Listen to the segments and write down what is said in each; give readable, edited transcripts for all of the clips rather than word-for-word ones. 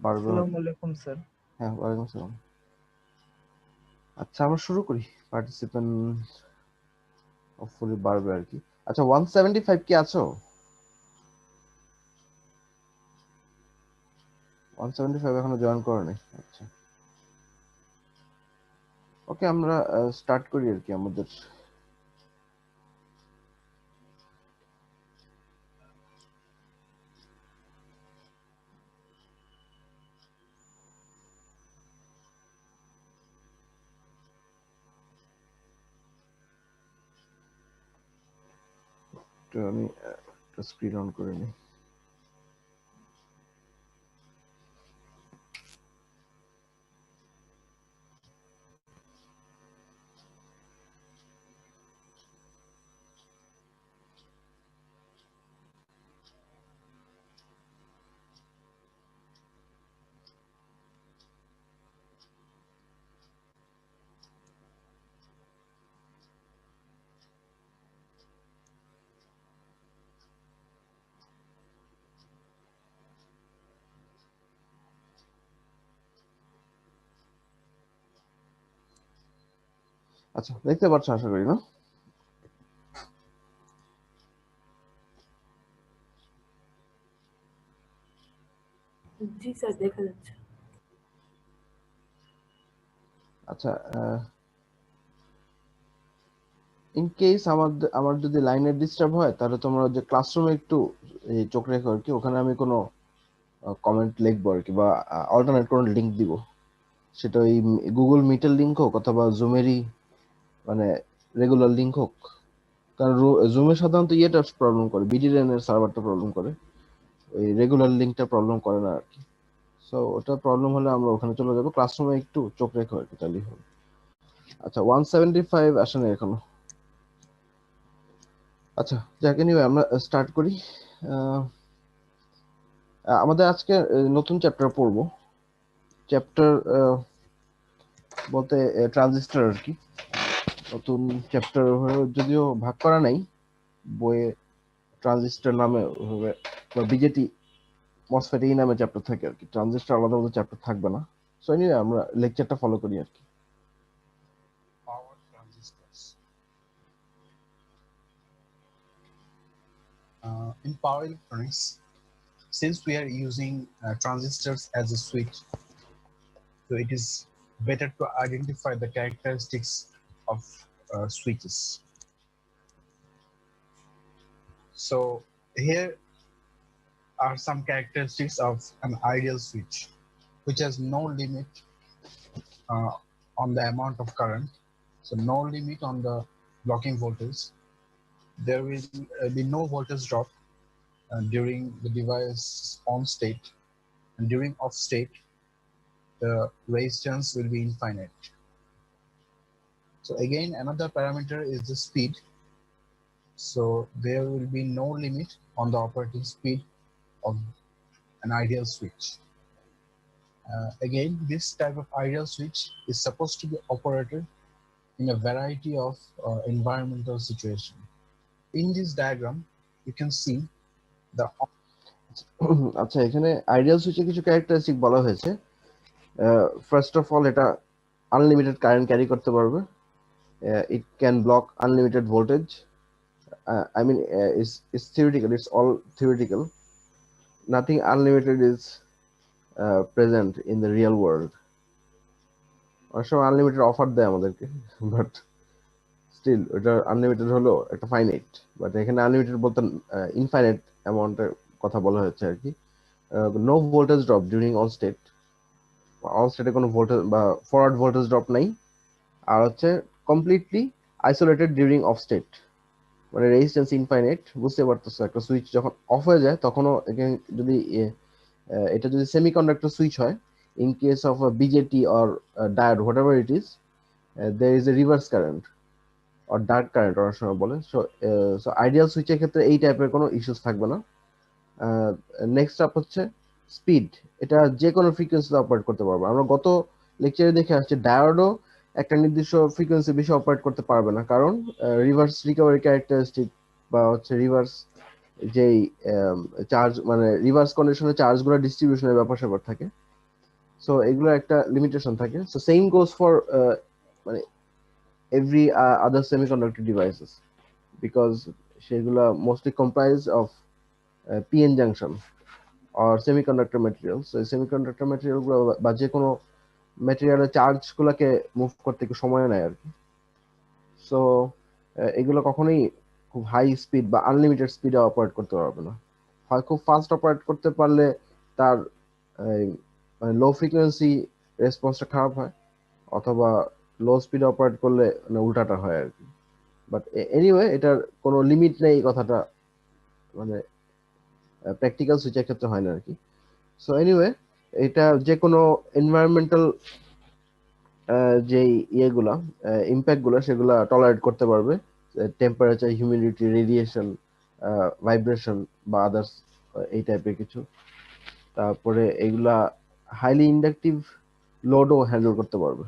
পারবে? আসসালামু আলাইকুম স্যার। হ্যাঁ, ওয়ালাইকুম আসসালাম। আচ্ছা, আমরা শুরু করি। পার্টিসিপেন্ট হোপফুলি বাড়বে আর কি। আচ্ছা, 175 কি আছো? 175 এখনো জয়েন করোনি? আচ্ছা, ওকে, আমরা স্টার্ট করি আর কি আমাদের। তো আমি স্ক্রিন অন করে নিই। আচ্ছা, দেখতে পাচ্ছ আশা করি, না? জি স্যার, দেখা যাচ্ছে। আচ্ছা, ইন কেস আমার যদি লাইনের ডিস্টার্ব হয়, তাহলে তোমরা যে ক্লাসরুমে একটু চোখ রেখো আর কি। ওখানে আমি কোনো কমেন্ট লিখবো আর কি, বা অল্টারনেট কোনো লিঙ্ক দিব। সেটা ওই গুগল মিটের লিঙ্ক হোক অথবা জুমেরই মানে রেগুলার লিঙ্ক হোক। কারণ জুমে সাধারণত ইয়েটা প্রবলেম করে, বিডিএন এর সার্ভারটা প্রবলেম করে, ওই রেগুলার লিঙ্কটা প্রবলেম করে না আর কি। সো ওটা প্রবলেম হলে আমরা ওখানে চলে যাবো। ক্লাসরুমে একটু চোখ রেখো আর কি, তাহলেই হবে। আচ্ছা, 175 আসে না এখনো। আচ্ছা, যাকে নিয়ে আমরা স্টার্ট করি। আমাদের আজকে নতুন চ্যাপ্টার পড়বো। চ্যাপ্টার বলতে ট্রানজিস্টর আর কি। নতুন চ্যাপ্টার যদিও ভাগ করা নাই বইয়ে, ট্রানজিস্টর নামে হবে, বা বিজেটি মসফেট এই নামে চ্যাপ্টার থাকে আর কি। ট্রানজিস্টর আলাদা আলাদা চ্যাপ্টার থাকবে না। সো এনিওয়ে আমরা লেকচারটা ফলো করি আর কি। Power transistors. In power electronics, since we are using transistors as a switch, so it is better to identify the characteristics of switches. So here are some characteristics of an ideal switch, which has no limit on the amount of current, so no limit on the blocking voltage. There will be no voltage drop during the device on state, and during off state the resistance will be infinite. So again, another parameter is the speed. So there will be no limit on the operating speed of an ideal switch. Again, this type of ideal switch is supposed to be operated in a variety of environmental situation. In this diagram, you can see the আচ্ছা, এখানে ideal সুইচে কিছু characteristic বলা হয়েছে। First of all, এটা unlimited current carry করতে পারবে। It can block unlimited voltage. I mean, it's theoretical. It's all theoretical. Nothing unlimited is present in the real world. অনেক সময় আনলিমিটেড অফার দেয় আমাদেরকে, বাট স্টিল ওটা আনলিমিটেড হলো একটা ফাইনাইট। বাট এখানে আনলিমিটেড বলতে ইনফাইনাইট অ্যামাউন্টের কথা বলা হচ্ছে আর কি। No voltage drop during all state. All স্টেটে কোনো ভোল্টেজ বা ফরওয়ার্ড ভোল্টেজ ড্রপ নাই। আর হচ্ছে completely isolated during of state, মানে রেজিস্ট্যান্স ইনফাইনাইট। বুঝতে পারতেছো, একটা সুইচ যখন অফ হয়ে যায় তখনও এখানে যদি এটা যদি সেমিকন্ডাক্টর সুইচ হয়, in case of BJD or diode what ever it is, there is a reverse current or dark current অনেক সময় বলে। সো আইডিয়াল সুইচের ক্ষেত্রে এই টাইপের কোনো ইস্যুস থাকবে না। নেক্সট আপ হচ্ছে স্পিড। এটা যে কোনো ফ্রিকোয়েন্সিতে অপারেট করতে পারবে। আমরা গত লেকচারে দেখে আসছি ডায়োডও একটা নির্দিষ্ট ফ্রিকোয়েন্সি বেশি অপারেট করতে পারবে না, কারণ রিভার্স রিকভারি ক্যারেক্টারিস্টিক বা হচ্ছে রিভার্স যেই চার্জ মানে রিভার্স কন্ডিশনে চার্জগুলো ডিস্ট্রিবিউশনের ব্যাপার স্যাপার থাকে, সো এগুলো একটা লিমিটেশন থাকে। সো সেম গোজ ফর মানে every other semiconductor devices, because সেগুলা mostly comprised of PN junction or semiconductor materials. So semiconductor material গুলো বা যে কোনো ম্যাটেরিয়ালের চার্জ গুলাকে মুভ করতে একটু সময় নেয় আর কি। সো এগুলো কখনোই খুব হাই স্পিড বা আনলিমিটেড স্পিডে অপারেট করতে পারবে না। হয় খুব ফাস্ট অপারেট করতে পারলে তার মানে লো ফ্রিকোয়েন্সি রেসপন্সটা খারাপ হয়, অথবা লো স্পিডে অপারেট করলে মানে উল্টাটা হয় আর কি। বাট এনিওয়ে এটার কোনো লিমিট নেই, এই কথাটা মানে প্র্যাকটিক্যাল সুইচের ক্ষেত্রে হয় না আর কি। সো এনিওয়ে এটা যে কোনো এনভায়রনমেন্টাল যে ইয়েগুলা ইম্প্যাক্ট গুলা সেগুলা টলারেট করতে পারবে, টেম্পারেচার, হিউমিডিটি, রেডিয়েশন, ভাইব্রেশন বা আদার্স এই টাইপের কিছু। তারপরে এগুলা হাইলি ইন্ডাকটিভ লোডও হ্যান্ডেল করতে পারবে।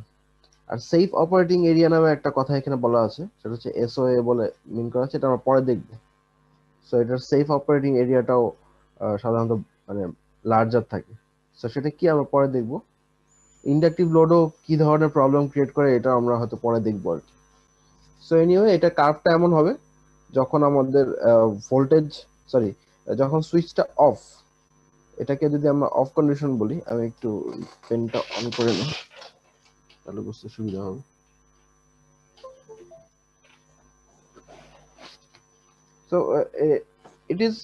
আর সেফ অপারেটিং এরিয়া নামে একটা কথা এখানে বলা আছে, সেটা হচ্ছে এসওএ বলে মিন করা আছে, এটা আমরা পরে দেখবো। সো এটার সেফ অপারেটিং এরিয়াটাও সাধারণত মানে লার্জার থাকে। সো সেটা কি আমরা পরে দেখবো। ইন্ডাকটিভ লোডও কি ধরনের প্রবলেম ক্রিয়েট করে এটা আমরা হয়তো পরে দেখবো আর কি। সো এনিওয়ে এটা কার্ভটা এমন হবে যখন আমাদের ভোল্টেজ সরি যখন সুইচটা অফ, এটাকে যদি আমরা অফ কন্ডিশন বলি, আমি একটু পেনটা অন করে নিই তাহলে বুঝতে সুবিধা হবে। So it is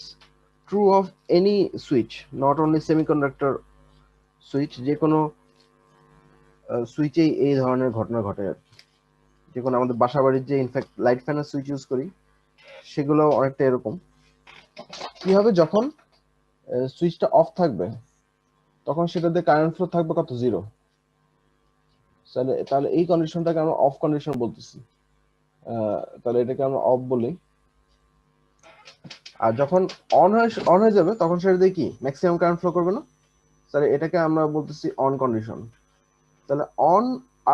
true of any switch, not only semiconductor switch, যে কোনো সুইচেই এই ধরনের ঘটনা ঘটে আর কি। যে কোনো আমাদের বাসা বাড়ির যে ইনফ্যাক্ট লাইট ফ্যানের সুইচ ইউজ করি সেগুলো অনেকটা এরকম। কি হবে যখন সুইচটা অফ থাকবে তখন সেটাতে কারেন্ট ফ্লো থাকবে কত, জিরো। তাহলে তাহলে এই কন্ডিশনটাকে আমরা অফ কন্ডিশন বলতেছি। তাহলে এটাকে আমরা অফ বলি। আর যখন অন হয়ে যাবে তখন সেটা দিয়ে কি ম্যাক্সিমাম কারেন্ট ফ্লো করবে না, তাহলে এটাকে আমরা বলতেছি অন কন্ডিশন। তাহলে অন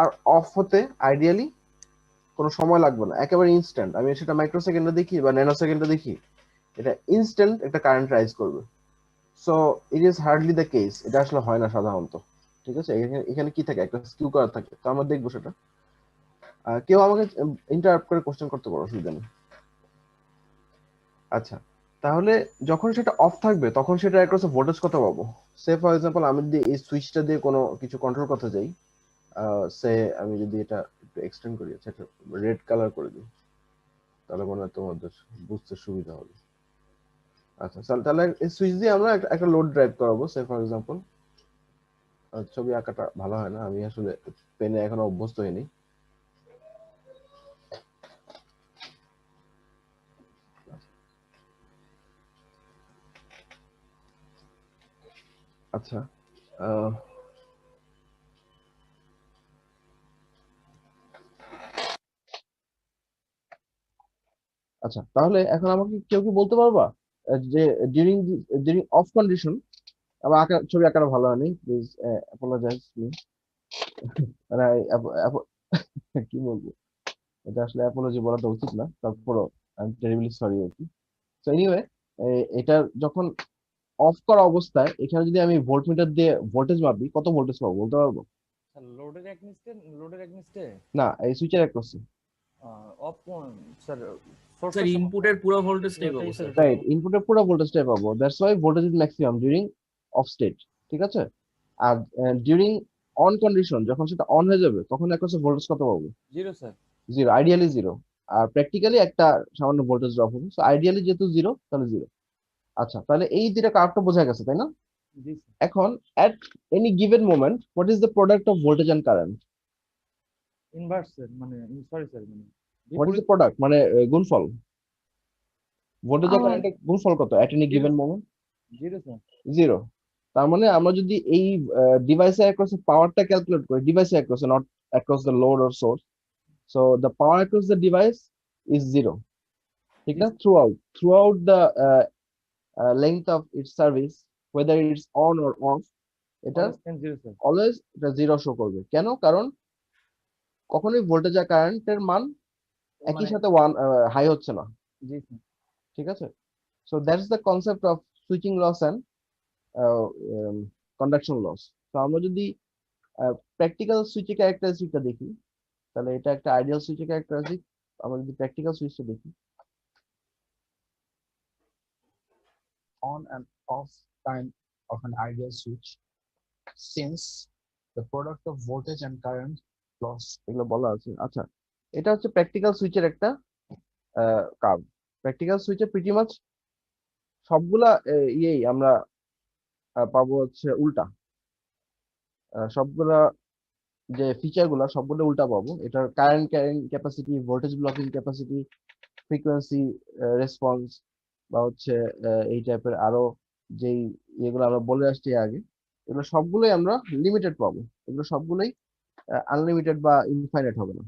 আর অফ হতে আইডিয়ালি কোনো সময় লাগবে না, একেবারে ইনস্ট্যান্ট। আমি সেটা মাইক্রো সেকেন্ডে দেখি বা ন্যানো সেকেন্ডে দেখি, এটা ইনস্ট্যান্ট একটা কারেন্ট রাইজ করবে। So it is hardly the case, এটা আসলে হয় না সাধারণত। ঠিক আছে, এখানে কি থাকে, একটা স্কিউ করা থাকে। তো আমরা দেখবো সেটা। কেউ আমাকে ইন্টারাপ্ট করে কোশ্চেন করতে পারো, অসুবিধা নেই। আচ্ছা, তাহলে যখন সেটা অফ থাকবে তখন সেটা অ্যাক্রস ভোল্টেজ কত পাবো। সে ফর এক্সাম্পল আমি যদি এই সুইচটা দিয়ে কোনো কিছু কন্ট্রোল করতে যাই, সে আমি যদি এটা একটু এক্সটেন্ড করি, সেটা রেড কালার করে দিই, তাহলে মনে হয় তোমাদের বুঝতে সুবিধা হবে। আচ্ছা, তাহলে এই সুইচ দিয়ে আমরা একটা লোড ড্রাইভ করাবো। সে ফর এক্সাম্পল, ছবি আঁকাটা ভালো হয় না, আমি আসলে পেনে এখনো অভ্যস্ত হইনি। আচ্ছা, আচ্ছা তাহলে এখন আমাকে কেউ কি বলতে পারবা যে ডিউরিং ডিউরিং অফ কন্ডিশন, আমার ছবি আঁকাটা ভালো হয়নি, প্লিজ অ্যাপোলোজাইজ মি। মানে কি বলবো, এটা আসলে অ্যাপোলজি বলা তো উচিত না, তারপরও আই এম টেরিবলি সরি আর কি। সো এনিওয়ে, এটা যখন অফ করা অবস্থায় এখানে যদি আমি ভোল্টমিটার দিয়ে ভোল্টেজ মাপি, কত ভোল্টেজ পাবো বলতে পারবো? লোডের এগনিস্টে না, এই সুইচের অ্যাক্রসে। অফ স্যার স্যার ইনপুটের পুরো ভোল্টেজটাই পাবো স্যার। রাইট, ইনপুটের পুরো ভোল্টেজটাই পাবো। That's why voltage is maximum during of state. ঠিক আছে, আর ডিউরিং অন কন্ডিশন যখন সেটা অন হয়ে যাবে তখন অ্যাক্রসে ভোল্টেজ কত পাবো? Zero sir. Zero, ideally zero. আর প্র্যাকটিক্যালি একটা সামান্য ভোল্টেজ ড্রপ হবে। সো আইডিয়ালি যেহেতু জিরো, তাহলে জিরো। আচ্ছা, তাহলে এই দুইটা কার্ভটা বোঝা গেছে, তাই না? জি স্যার। এখন at any given moment what is the product of voltage and current? Inverse sir, মানে সরি স্যার, মানে What is the product মানে গুণফল, ভোল্টেজ আর আমার কারেন্টের গুণফল কত at any given moment? Zero sir. Zero. তার মানে আমরা যদি এই ডিভাইসের অ্যাক্রস পাওয়ারটা ক্যালকুলেট করি, ডিভাইসের across, not across the load or source, so the power across the device is zero. ঠিক না? Throughout the length of its service, whether it's on or off, এটা জিরো স্যার। অলওয়েজ এটা zero show করবে। কেন? কারণ কখনোই voltage আর কারেন্টের মান একই সাথে ওয়ান হাই হচ্ছে না। জি স্যার। ঠিক আছে, So that's the concept of switching loss and conduction loss. So আমরা যদি প্র্যাকটিক্যাল সুইচের ক্যারেক্টারিস্টিকটা দেখি, তাহলে এটা একটা আইডিয়াল সুইচের ক্যারেক্টারিস্টিক। আমরা যদি প্র্যাকটিক্যাল সুইচটা দেখি, On and off time of an ideal switch, since the product of voltage and current loss. এগুলো বলা আছে। আচ্ছা, এটা হচ্ছে প্র্যাকটিক্যাল সুইচের একটা কার্ভ। প্র্যাকটিক্যাল সুইচে প্রিটি মাচ সবগুলা ইয়েই আমরা পাবো হচ্ছে উল্টা। সবগুলা যে ফিচার গুলা সবগুলো উল্টা পাবো। এটার current carrying capacity, voltage blocking capacity, frequency response বা হচ্ছে এই টাইপের আরো যেই ইয়েগুলো আমরা বলে আসছি আগে, এগুলো সবগুলোই আমরা লিমিটেড পাবো। এগুলো সবগুলোই আনলিমিটেড বা ইনফাইনাইট হবে না।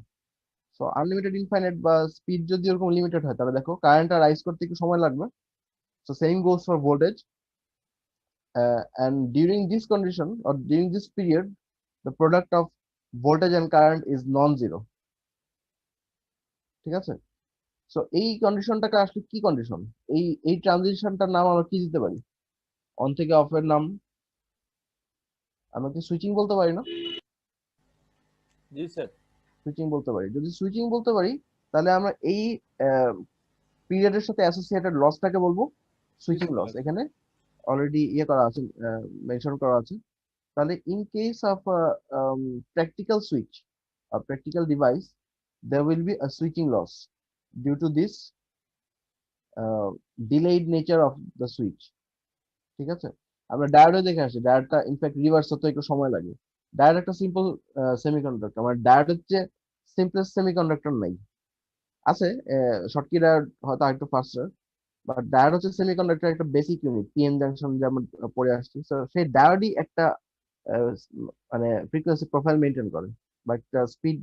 সো আনলিমিটেড, ইনফাইনাইট বা স্পিড যদি এরকম লিমিটেড হয়, তাহলে দেখো কারেন্টটা রাইজ করতে একটু সময় লাগবে। So same goes for voltage, and during this condition or during this period, the product of voltage and current is non-zero. ঠিক আছে? সো এই কন্ডিশনটাকে আসলে কি কন্ডিশন? এই ট্রানজিশনটার নাম আমরা কি দিতে পারি? অন থেকে অফ এর নাম আমরা কি সুইচিং বলতে পারি না? জি স্যার। সুইচিং বলতে পারি। যদি সুইচিং বলতে পারি, তাহলে আমরা এই পিরিয়ডের সাথে অ্যাসোসিয়েটেড লসটাকে বলবো সুইচিং লস। এখানে অলরেডি ইয়ে করা আছে, মেনশন করা আছে। তাহলে in case of practical switch or practical device, there will be a switching loss due to this delayed nature of the switch. ঠিক আছে? আমরা ডায়োডে দেখে আসি, ডায়োডটা ইনফ্যাক্ট রিভার্স হতে একটু সময় লাগে। ডায়োড একটা সিম্পল সেমিকন্ডাক্টর। আমার ডায়োড হচ্ছে সিম্পলেস্ট সেমিকন্ডাক্টর নাই, আছে শর্টকি ডায়োড হয়তো আরেকটু ফাস্টার, বাট ডায়োড হচ্ছে সেমিকন্ডাক্টর একটা বেসিক ইউনিট। পিএন জাংশন যেমন পড়ে আসছি, তো সেই ডায়োডই একটা মানে ফ্রিকোয়েন্সি প্রোফাইল মেনটেন করে বা একটা স্পিড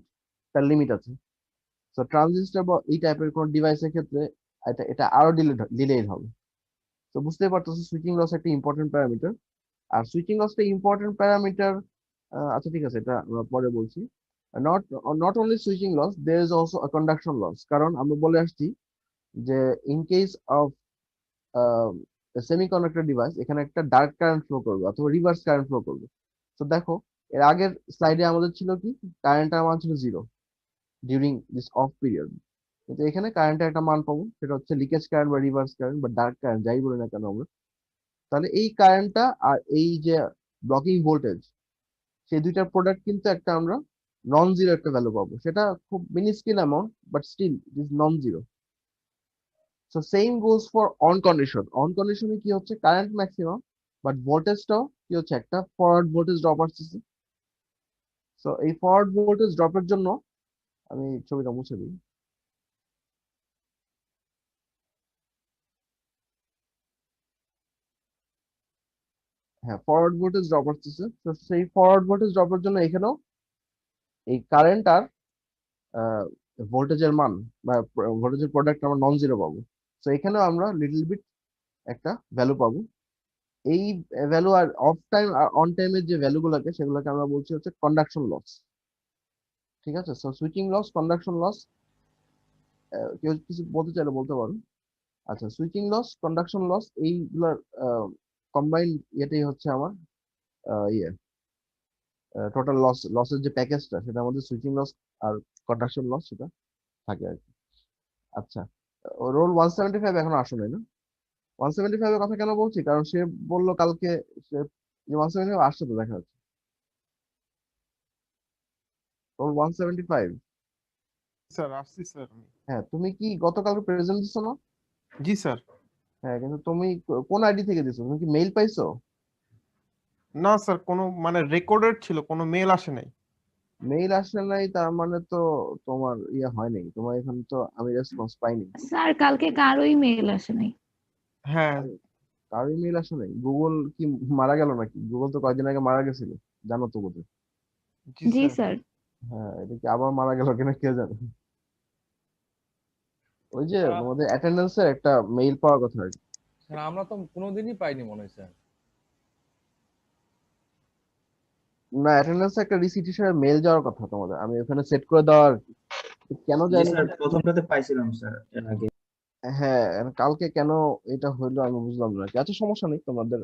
তার লিমিট আছে। সো ট্রানজিস্টর বা এই টাইপের কোন ডিভাইসের ক্ষেত্রে এটা আরো ডিলেড হবে। তো বুঝতেই পারতেছো সুইচিং লস একটা ইম্পর্টেন্ট প্যারামিটার। আর সুইচিং লসটা ইম্পর্টেন্ট প্যারামিটার। আচ্ছা ঠিক আছে, এটা আমরা পরে বলছি। Not only switching loss, there is also a conduction loss. কারণ আমরা বলে আসছি যে in case of semiconductor device, এখানে একটা ডার্ক কারেন্ট ফ্লো করবে অথবা রিভার্স কারেন্ট ফ্লো করবে। তো দেখো এর আগের স্লাইডে আমাদের ছিল কি, কারেন্টের মান ছিল 0 ডিউরিং দিস অফ পিরিয়ড। কিন্তু এখানে কারেন্টের একটা মান পাবো, সেটা হচ্ছে লিকেজ কারেন্ট বা রিভার্স কারেন্ট বা ডার্ক কারেন্ট, যাই বলি না কেন আমরা। তাহলে এই কারেন্টটা আর এই যে ব্লকিং ভোল্টেজ, সেই দুইটার প্রোডাক্ট কিন্তু একটা আমরা নন জিরো একটা ভ্যালু পাবো। সেটা খুব minuscule amount, but still it is non zero. So same goes for on condition. On কন্ডিশনে কি হচ্ছে, কারেন্ট ম্যাক্সিমাম, বাট ভোল্টেজটাও কি হচ্ছে, একটা ফরওয়ার্ড ভোল্টেজ ড্রপ আসতেছে। সো এই ফরওয়ার্ড ভোল্টেজ ড্রপের জন্য আমি ছবিটা মুছে দিই। হ্যাঁ, ফরওয়ার্ড ভোল্টেজ ড্রপ আসতেছে। তো সেই ফরওয়ার্ড ভোল্টেজ ড্রপের জন্য এখানেও এই কারেন্ট আর ভোল্টেজের মান বা ভোল্টেজের প্রোডাক্ট আমরা নন জিরো পাবো। তো এখানেও আমরা লিটল বিট একটা ভ্যালু পাবো। এই ভ্যালু আর অফ টাইম আর অন টাইমের যে ভ্যালুগুলোকে, সেগুলোকে আমরা বলছি হচ্ছে কন্ডাকশন লস। ঠিক আছে? So switching loss, conduction loss, কেউ কিছু বলতে চাইলে বলতে পারো। আচ্ছা, সুইচিং লস, কন্ডাকশন লস, এইগুলোর কম্বাইন্ড ইয়েটাই হচ্ছে আমার ইয়ে টোটাল লসের যে প্যাকেজটা, সেটা আমাদের সুইচিং লস আর কন্ডাকশন লস সেটা থাকে আর কি। আচ্ছা, রোল 175 এখনো আসে নাই না? 175 এর কথা কেন বলছি, কারণ সে বললো কালকে সে 175 আসছে, তো দেখা যাচ্ছে রোল 175। স্যার আসছি স্যার আমি। হ্যাঁ, তুমি কি গতকালকে প্রেজেন্ট দিছো না? জি স্যার। হ্যাঁ, কিন্তু তুমি কোন আইডি থেকে দিছো? তুমি কি মেইল পাইছো? না স্যার, কোনো মানে রেকর্ডেড ছিল, কোনো মেল আসে নাই। মেইল আসলে নাই, তার মানে তো তোমার ইয়ে হয় নাই, তোমার এখানে তো আমি রেসপন্স পাইনি। স্যার কালকে কারোই মেল আসে নাই। হ্যাঁ কারো মেইল আসে নাই? গুগল কি মারা গেল নাকি? গুগল তো কয়েকদিন আগে মারা গেছিল, জানো তো বোধহয়। জি স্যার। হ্যাঁ, এটা কি আবার মারা গেল কিনা কে জানে। ওই যে তোমাদের অ্যাটেন্ডেন্সের একটা মেইল পাওয়ার কথা আর কি। স্যার আমরা তো কোনোদিনই পাইনি মনে হয় স্যার। না, অ্যাটেন্ডেন্সে একটা রিসিট হিসেবে মেইল যাওয়ার কথা তোমাদের, আমি ওখানে সেট করে দেওয়ার কেন জি জানি। স্যার, প্রথমটাতে পাইছিলাম স্যার এর আগে। হ্যাঁ, কালকে কেন এটা হইলো আমি বুঝলাম না। আচ্ছা সমস্যা নেই, তোমাদের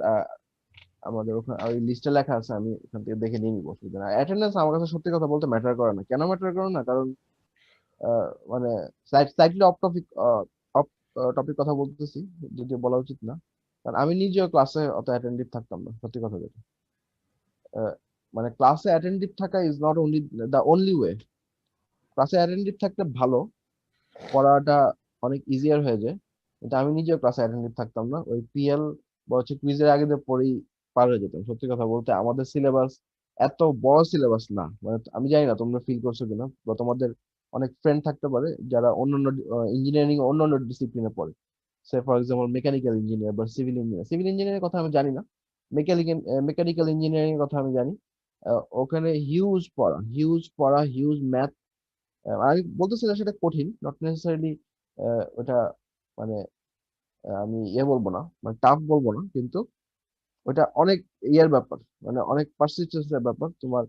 আমাদের ওখানে ওই লিস্টে লেখা আছে, আমি ওখান থেকে দেখে নিয়ে নিবো, অসুবিধা না। অ্যাটেন্ডেন্স আমার কাছে সত্যি কথা বলতে ম্যাটার করে না। কেন ম্যাটার করে না? কারণ মানে slightly of topic, of topic কথা বলতেছি, যদিও বলা উচিত না। কারণ আমি নিজেও ক্লাসে অত অ্যাটেন্টিভ থাকতাম না, সত্যি কথা যেটা। আহ, মানে ক্লাসে অ্যাটেন্টিভ থাকা is not only the only way. ক্লাসে অ্যাটেন্টিভ থাকতে ভালো, পড়াটা অনেক ইজিয়ার হয়ে যায়। কিন্তু আমি নিজেও ক্লাসে অ্যাটেন্টিভ থাকতাম না, ওই পিএল বা হচ্ছে কুইজের আগে যে পড়েই পার হয়ে যেতাম। সত্যি কথা বলতে আমাদের সিলেবাস এত বড় সিলেবাস না। মানে আমি জানি না তোমরা ফিল করছো কিনা, বা তোমাদের অনেক ফ্রেন্ড থাকতে পারে যারা অন্যান্য ইঞ্জিনিয়ারিং অন্যান্য ডিসিপ্লিনে পড়ে। সে ফর এক্সাম্পল মেকানিক্যাল ইঞ্জিনিয়ার বা সিভিল ইঞ্জিনিয়ার। সিভিল ইঞ্জিনিয়ারিং কথা আমি জানি না, মেকানিক্যাল ইঞ্জিনিয়ারিং কথা আমি জানি। ওখানে হিউজ পড়া হিউজ ম্যাথ। আমি বলতেছি না সেটা কঠিন, নট নেসেসারিলি ওটা মানে আমি বলবো না, মানে টাফ বলবো না, কিন্তু ওটা অনেক ইয়ার ব্যাপার, মানে অনেক পারসিস্টেন্সের ব্যাপার। তোমার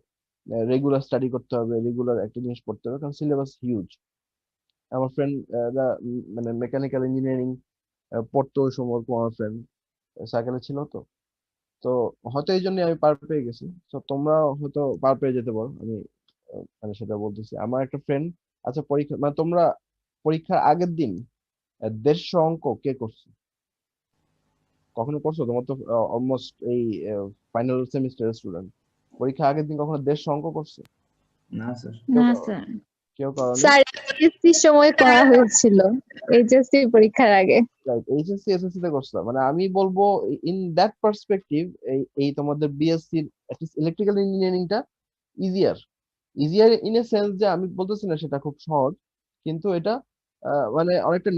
রেগুলার স্টাডি করতে হবে, রেগুলার একটা জিনিস পড়তে হবে, কারণ সিলেবাস হিউজ। আমার ফ্রেন্ড মানে মেকানিক্যাল ইঞ্জিনিয়ারিং পড়তো ওই সময়, ওরকম আমার ফ্রেন্ড সাইকেলে ছিল। তো তো হয়তো এই জন্য আমি পার পেয়ে গেছি। তো তোমরা হয়তো পার পেয়ে যেতে পারো, আমি মানে সেটা বলতেছি। আমার একটা ফ্রেন্ড, আচ্ছা পরীক্ষা মানে তোমরা পরীক্ষার আগের দিন 150 অঙ্ক কে করছে? কখনো করছো? তোমার তো অলমোস্ট এই ফাইনাল সেমিস্টারের স্টুডেন্ট, পরীক্ষা আগের দিন কখনো 150 অঙ্ক করছে? না স্যার। কেউ না করো? স্যার। কেউ করনি? স্যার এইচএসসি সময় করা হয়েছিল, এইচএসসি পরীক্ষার আগে। রাইট, এইচএসসি এসএসসি তে করছো। মানে আমি বলবো ইন দ্যাট পার্সপেক্টিভ, এই এই তোমাদের বিএসসি ইলেকট্রিক্যাল ইঞ্জিনিয়ারিংটা easier. Easier in a sense যে আমি বলতেছি না সেটা খুব সহজ, কিন্তু এটা মানে অনেকটা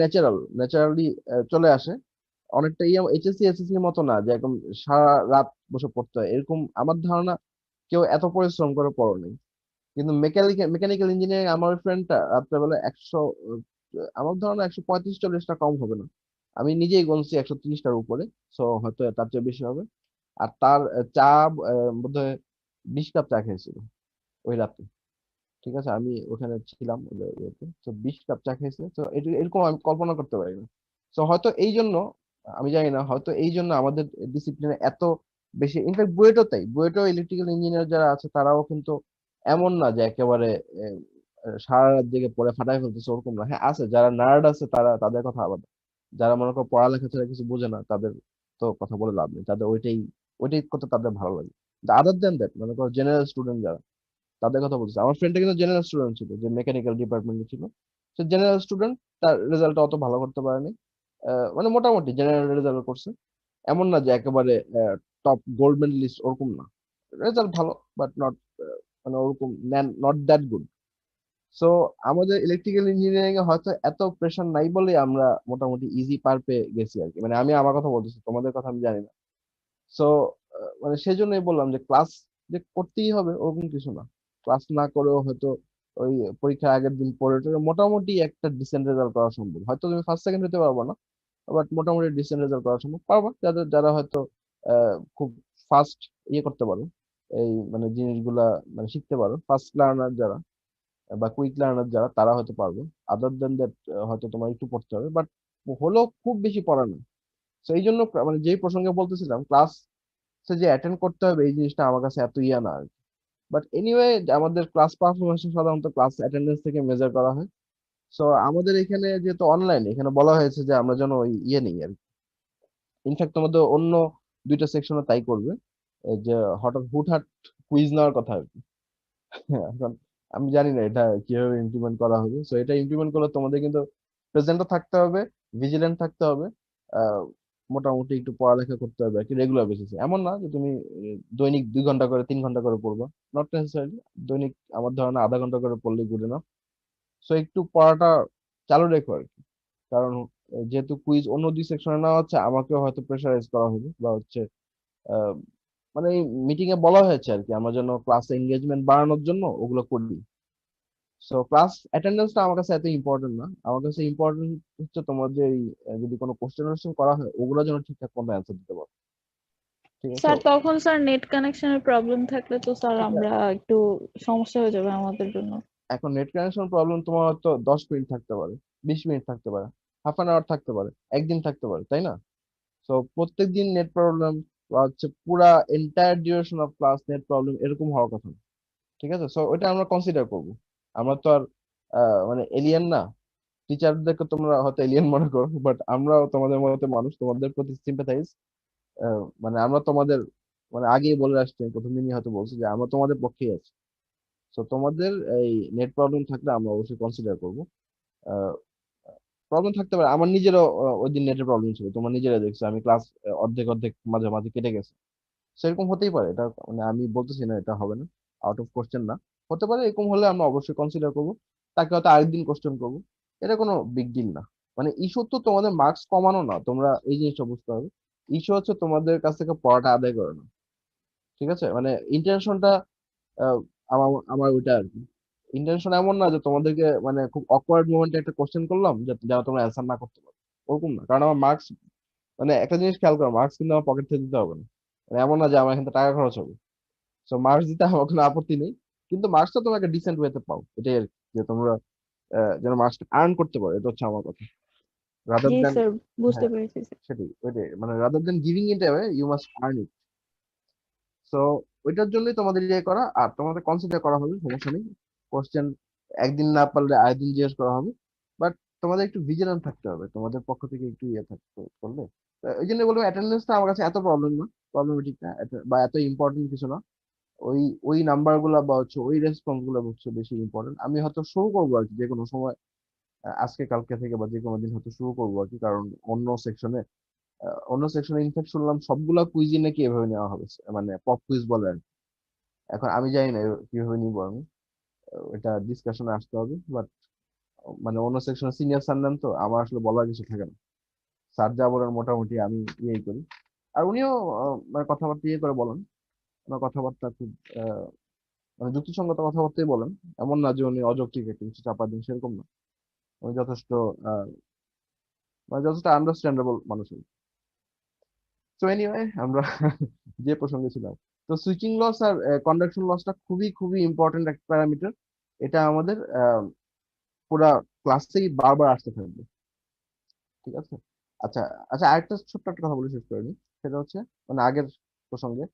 ন্যাচারালি চলে আসে। অনেকটা এইচএসসি এসএসসি এর মতো না যে একদম সারা রাত বসে পড়তে হয়, এরকম আমার ধারণা কেউ এত পরিশ্রম করে পড়ে নাই। কিন্তু মেকানিক্যাল ইঞ্জিনিয়ারিং আমার ফ্রেন্ডটা রাত্রেবেলা 100, আমার ধারণা 135-40টা কম হবে না। আমি নিজেই গুনছি 130টার উপরে। সো হয়তো তার চেয়ে বেশি হবে। আর তার চা বোধহয় 20 কাপ চা খেয়েছিল ওই রাতে। ঠিক আছে, আমি ওখানে ছিলাম ওদের ইয়েতে। তো 20 কাপ চা খেয়েছে। তো এরকম আমি কল্পনা করতে পারি না। তো হয়তো এই জন্য, আমি জানি না, হয়তো এই জন্য আমাদের ডিসিপ্লিনে এত বেশি। ইনফ্যাক্ট বুয়েটও তাই, বুয়েটও ইলেকট্রিক্যাল ইঞ্জিনিয়ার যারা আছে তারাও কিন্তু এমন না যে একেবারে সারা রাত জেগে পড়ে ফাটাই ফেলতেছে, ওরকম না। হ্যাঁ আছে, যারা নার্ড আছে তারা, তাদের কথা আলাদা। যারা মনে করো পড়ালেখা ছাড়া কিছু বোঝে না, তাদের তো কথা বলে লাভ নেই, তাদের ওইটাই ওইটাই করতে তাদের ভালো লাগে। আদার দেন দ্যাট, মনে করো জেনারেল স্টুডেন্ট যারা, তাদের কথা বলছি। আমার ফ্রেন্ডটা কিন্তু জেনারেল স্টুডেন্ট ছিল, যে মেকানিক্যাল ডিপার্টমেন্টে ছিল। সে জেনারেল স্টুডেন্ট, তার রেজাল্ট অত ভালো করতে পারেনি। মানে মোটামুটি জেনারেল রেজাল্ট করছে, এমন না যে একেবারে টপ গোল্ড মেডেলিস্ট, ওরকম না। রেজাল্ট ভালো, বাট নট মানে ওরকম নট দ্যাট গুড। সো আমাদের ইলেকট্রিক্যাল ইঞ্জিনিয়ারিং এ হয়তো এত প্রেশার নাই বলে আমরা মোটামুটি ইজি পার পেয়ে গেছি আর কি। মানে আমি আমার কথা বলতেছি, তোমাদের কথা আমি জানি না। সো মানে সেই জন্যই বললাম যে ক্লাস যে করতেই হবে ওরকম কিছু না। ক্লাস না করেও হয়তো ওই পরীক্ষার আগের দিন পড়ে টরে মোটামুটি একটা ডিসেন্ট রেজাল্ট করা সম্ভব। হয়তো তুমি ফার্স্ট সেকেন্ড হতে পারবো না, বাট মোটামুটি ডিসেন্ট রেজাল্ট করা সম্ভব। পারবা যাদের, যারা হয়তো খুব ফাস্ট করতে পারো, এই মানে জিনিসগুলা মানে শিখতে পারো, ফাস্ট লার্নার যারা বা কুইক লার্নার যারা, তারা হয়তো পারবে। আদার দেন দ্যাট হয়তো তোমার একটু পড়তে হবে, বাট হলেও খুব বেশি পড়া না। তো এই জন্য মানে যেই প্রসঙ্গে বলতেছিলাম, ক্লাস যে অ্যাটেন্ড করতে হবে এই জিনিসটা আমার কাছে এত ইয়া না। বাট এনিওয়ে, আমাদের ক্লাস পারফরমেন্স সাধারণত ক্লাস অ্যাটেন্ডেন্স থেকে মেজার করা হয়। সো আমাদের এখানে যেহেতু অনলাইন, এখানে বলা হয়েছে যে আমরা যেন ওই নেই আর কি। ইনফ্যাক্ট তোমাদের অন্য 2টা সেকশনে তাই করবে, এই যে হঠাৎ হুটহাট কুইজ নেওয়ার কথা আর কি। এখন আমি জানি না এটা কিভাবে ইমপ্লিমেন্ট করা হবে। সো এটা ইমপ্লিমেন্ট করলে তোমাদের কিন্তু প্রেজেন্টও থাকতে হবে, ভিজিলেন্ট থাকতে হবে, আহ, মোটামুটি একটু পড়ালেখা করতে হবে আর কি রেগুলার বেসিসে। এমন না যে তুমি দৈনিক 2 ঘন্টা করে 3 ঘন্টা করে পড়বা, নট নেসেসারিলি। দৈনিক আমার ধারণা আধা ঘন্টা করে পড়লে গুড এনাফ। সো একটু পড়াটা চালু রেখো আর কি। কারণ যেহেতু কুইজ অন্য 2 সেকশনে নেওয়া হচ্ছে, আমাকেও হয়তো প্রেশারাইজ করা হবে, বা হচ্ছে আহ, মানে এই মিটিং এ বলা হয়েছে আর কি, আমরা যেন ক্লাসে এঙ্গেজমেন্ট বাড়ানোর জন্য ওগুলো করি। সো ক্লাস অ্যাটেন্ডেন্সটা আমার কাছে এত ইম্পর্টেন্ট না। আমার কাছে ইম্পর্টেন্ট হচ্ছে তোমার যে যদি কোনো কোশ্চেন করা হয়, ওগুলো যেন ঠিকঠাক কোনো অ্যান্সার দিতে পারো। ঠিক আছে। স্যার তখন স্যার নেট কানেকশনের প্রবলেম থাকলে তো স্যার ঠিক আমরা আছে, একটু সমস্যা হয়ে যাবে আমাদের জন্য। এখন নেট কানেকশন প্রবলেম তোমার হয়তো 10 মিনিট থাকতে পারে, 20 মিনিট থাকতে পারে, হাফ অ্যান আওয়ার থাকতে পারে, একদিন থাকতে পারে, তাই না? সো প্রত্যেকদিন নেট প্রবলেম বা হচ্ছে পুরা entire duration of class net problem এরকম হওয়ার কথা না। ঠিক আছে, সো ওইটা আমরা কনসিডার করব। আমরা তো আর মানে এলিয়েন না। টিচারদেরকে তোমরা হয়তো এলিয়েন মনে করো, বাট আমরাও তোমাদের মতো মানুষ, তোমাদের প্রতি সিম্পাথাইজ। মানে আমরা তোমাদের মানে আগেই বলে আসছি, প্রথম দিনই হয়তো বলছি যে আমরা তোমাদের পক্ষেই আছি। তো তোমাদের এই নেট প্রবলেম থাকলে আমরা অবশ্যই কনসিডার করবো। প্রবলেম থাকতে পারে, আমার নিজেরও ওই দিন নেটের প্রবলেম ছিল, তোমার নিজেরা দেখছো আমি ক্লাস অর্ধেক অর্ধেক মাঝে মাঝে কেটে গেছে। সেরকম হতেই পারে, এটা মানে আমি বলতেছি না এটা হবে না, আউট অফ কোশ্চেন না, হতে পারে। এরকম হলে আমরা অবশ্যই কনসিডার করবো, তাকে হয়তো আরেকদিন কোশ্চেন করবো। এটা কোনো বিগ ডিল না। মানে ইস্যু তো তোমাদের মার্কস কমানো না, তোমরা এই জিনিসটা বুঝতে হবে। ইস্যু হচ্ছে তোমাদের কাছ থেকে পড়াটা আদায় করে না। ঠিক আছে, মানে ইন্টেনশনটা আমার আমার ওইটা আর কি। ইন্টেনশন এমন না যে তোমাদেরকে মানে খুব অকওয়ার্ড মোমেন্টে একটা কোশ্চেন করলাম যাতে তোমরা অ্যান্সার না করতে পারো, ওরকম না। কারণ আমার মার্কস, মানে একটা জিনিস খেয়াল করো, মার্কস কিন্তু আমার পকেট থেকে দিতে হবে না। মানে এমন না যে আমার এখান থেকে টাকা খরচ হবে। সো মার্কস দিতে আমার কোনো আপত্তি নেই, কিন্তু মার্কসটা তোমরা একটা ডিসেন্ট ওয়েতে পাও, এটাই আর কি। যে তোমরা যেন মার্কসটা আর্ন করতে পারো, এটা হচ্ছে আমার কথা। রাদার জি দ্যান, স্যার, বুঝতে হ্যাঁ পেরেছি স্যার। সেটাই ওইটাই, মানে rather than giving it away you must earn it. So ওইটার জন্যই তোমাদের ইয়ে করা, আর তোমাদের কনসিডার করা হবে, সমস্যা নেই। কোশ্চেন একদিন না পারলে আরেকদিন জিজ্ঞেস করা হবে, বাট তোমাদের একটু ভিজিলেন্ট থাকতে হবে, তোমাদের পক্ষ থেকে একটু ইয়ে থাকতে করলে। ওই জন্য বলবো অ্যাটেন্ডেন্সটা আমার কাছে এত প্রবলেম না, প্রবলেমেটিক না, বা এত ইম্পর্টেন্ট কিছু না। ওই ওই নাম্বার গুলা বা হচ্ছে ওই রেসপন্স গুলো হচ্ছে বেশি ইম্পর্টেন্ট। আমি হয়তো শুরু করবো আর কি যে কোনো সময়, আজকে কালকে থেকে বা যে কোনো দিন হয়তো শুরু করবো আর কি। কারণ অন্য সেকশনে ইনফ্যাক্ট শুনলাম সবগুলা কুইজই নাকি এভাবে নেওয়া হবে, মানে পপ কুইজ বলে আর কি। এখন আমি জানি না কিভাবে নিবো আমি, এটা ডিসকাশনে আসতে হবে। বাট মানে অন্য সেকশনে সিনিয়র স্যার নেন, তো আমার আসলে বলার কিছু থাকে না। স্যার যা বলেন মোটামুটি আমি ইয়েই করি। আর উনিও মানে কথাবার্তা ইয়ে করে বলেন, ওনার কথাবার্তা খুব মানে যুক্তিসঙ্গত কথাবার্তাই বলেন। এমন না যে উনি অযৌক্তিক একটা কিছু চাপা দিন, সেরকম না। উনি যথেষ্ট আহ, মানে যথেষ্ট আন্ডারস্ট্যান্ডেবল মানুষ। তো এনিওয়ে আমরা যে প্রসঙ্গে ছিলাম, তো সুইচিং লস আর কন্ডাকশন লসটা খুবই খুবই ইম্পর্টেন্ট একটা প্যারামিটার। এটা আমাদের পুরা ক্লাসেই বারবার আসতে থাকবে। ঠিক আছে, আচ্ছা আচ্ছা, আরেকটা ছোট্ট একটা কথা বলে শেষ করে নিই। সেটা হচ্ছে মানে আগের প্রসঙ্গে,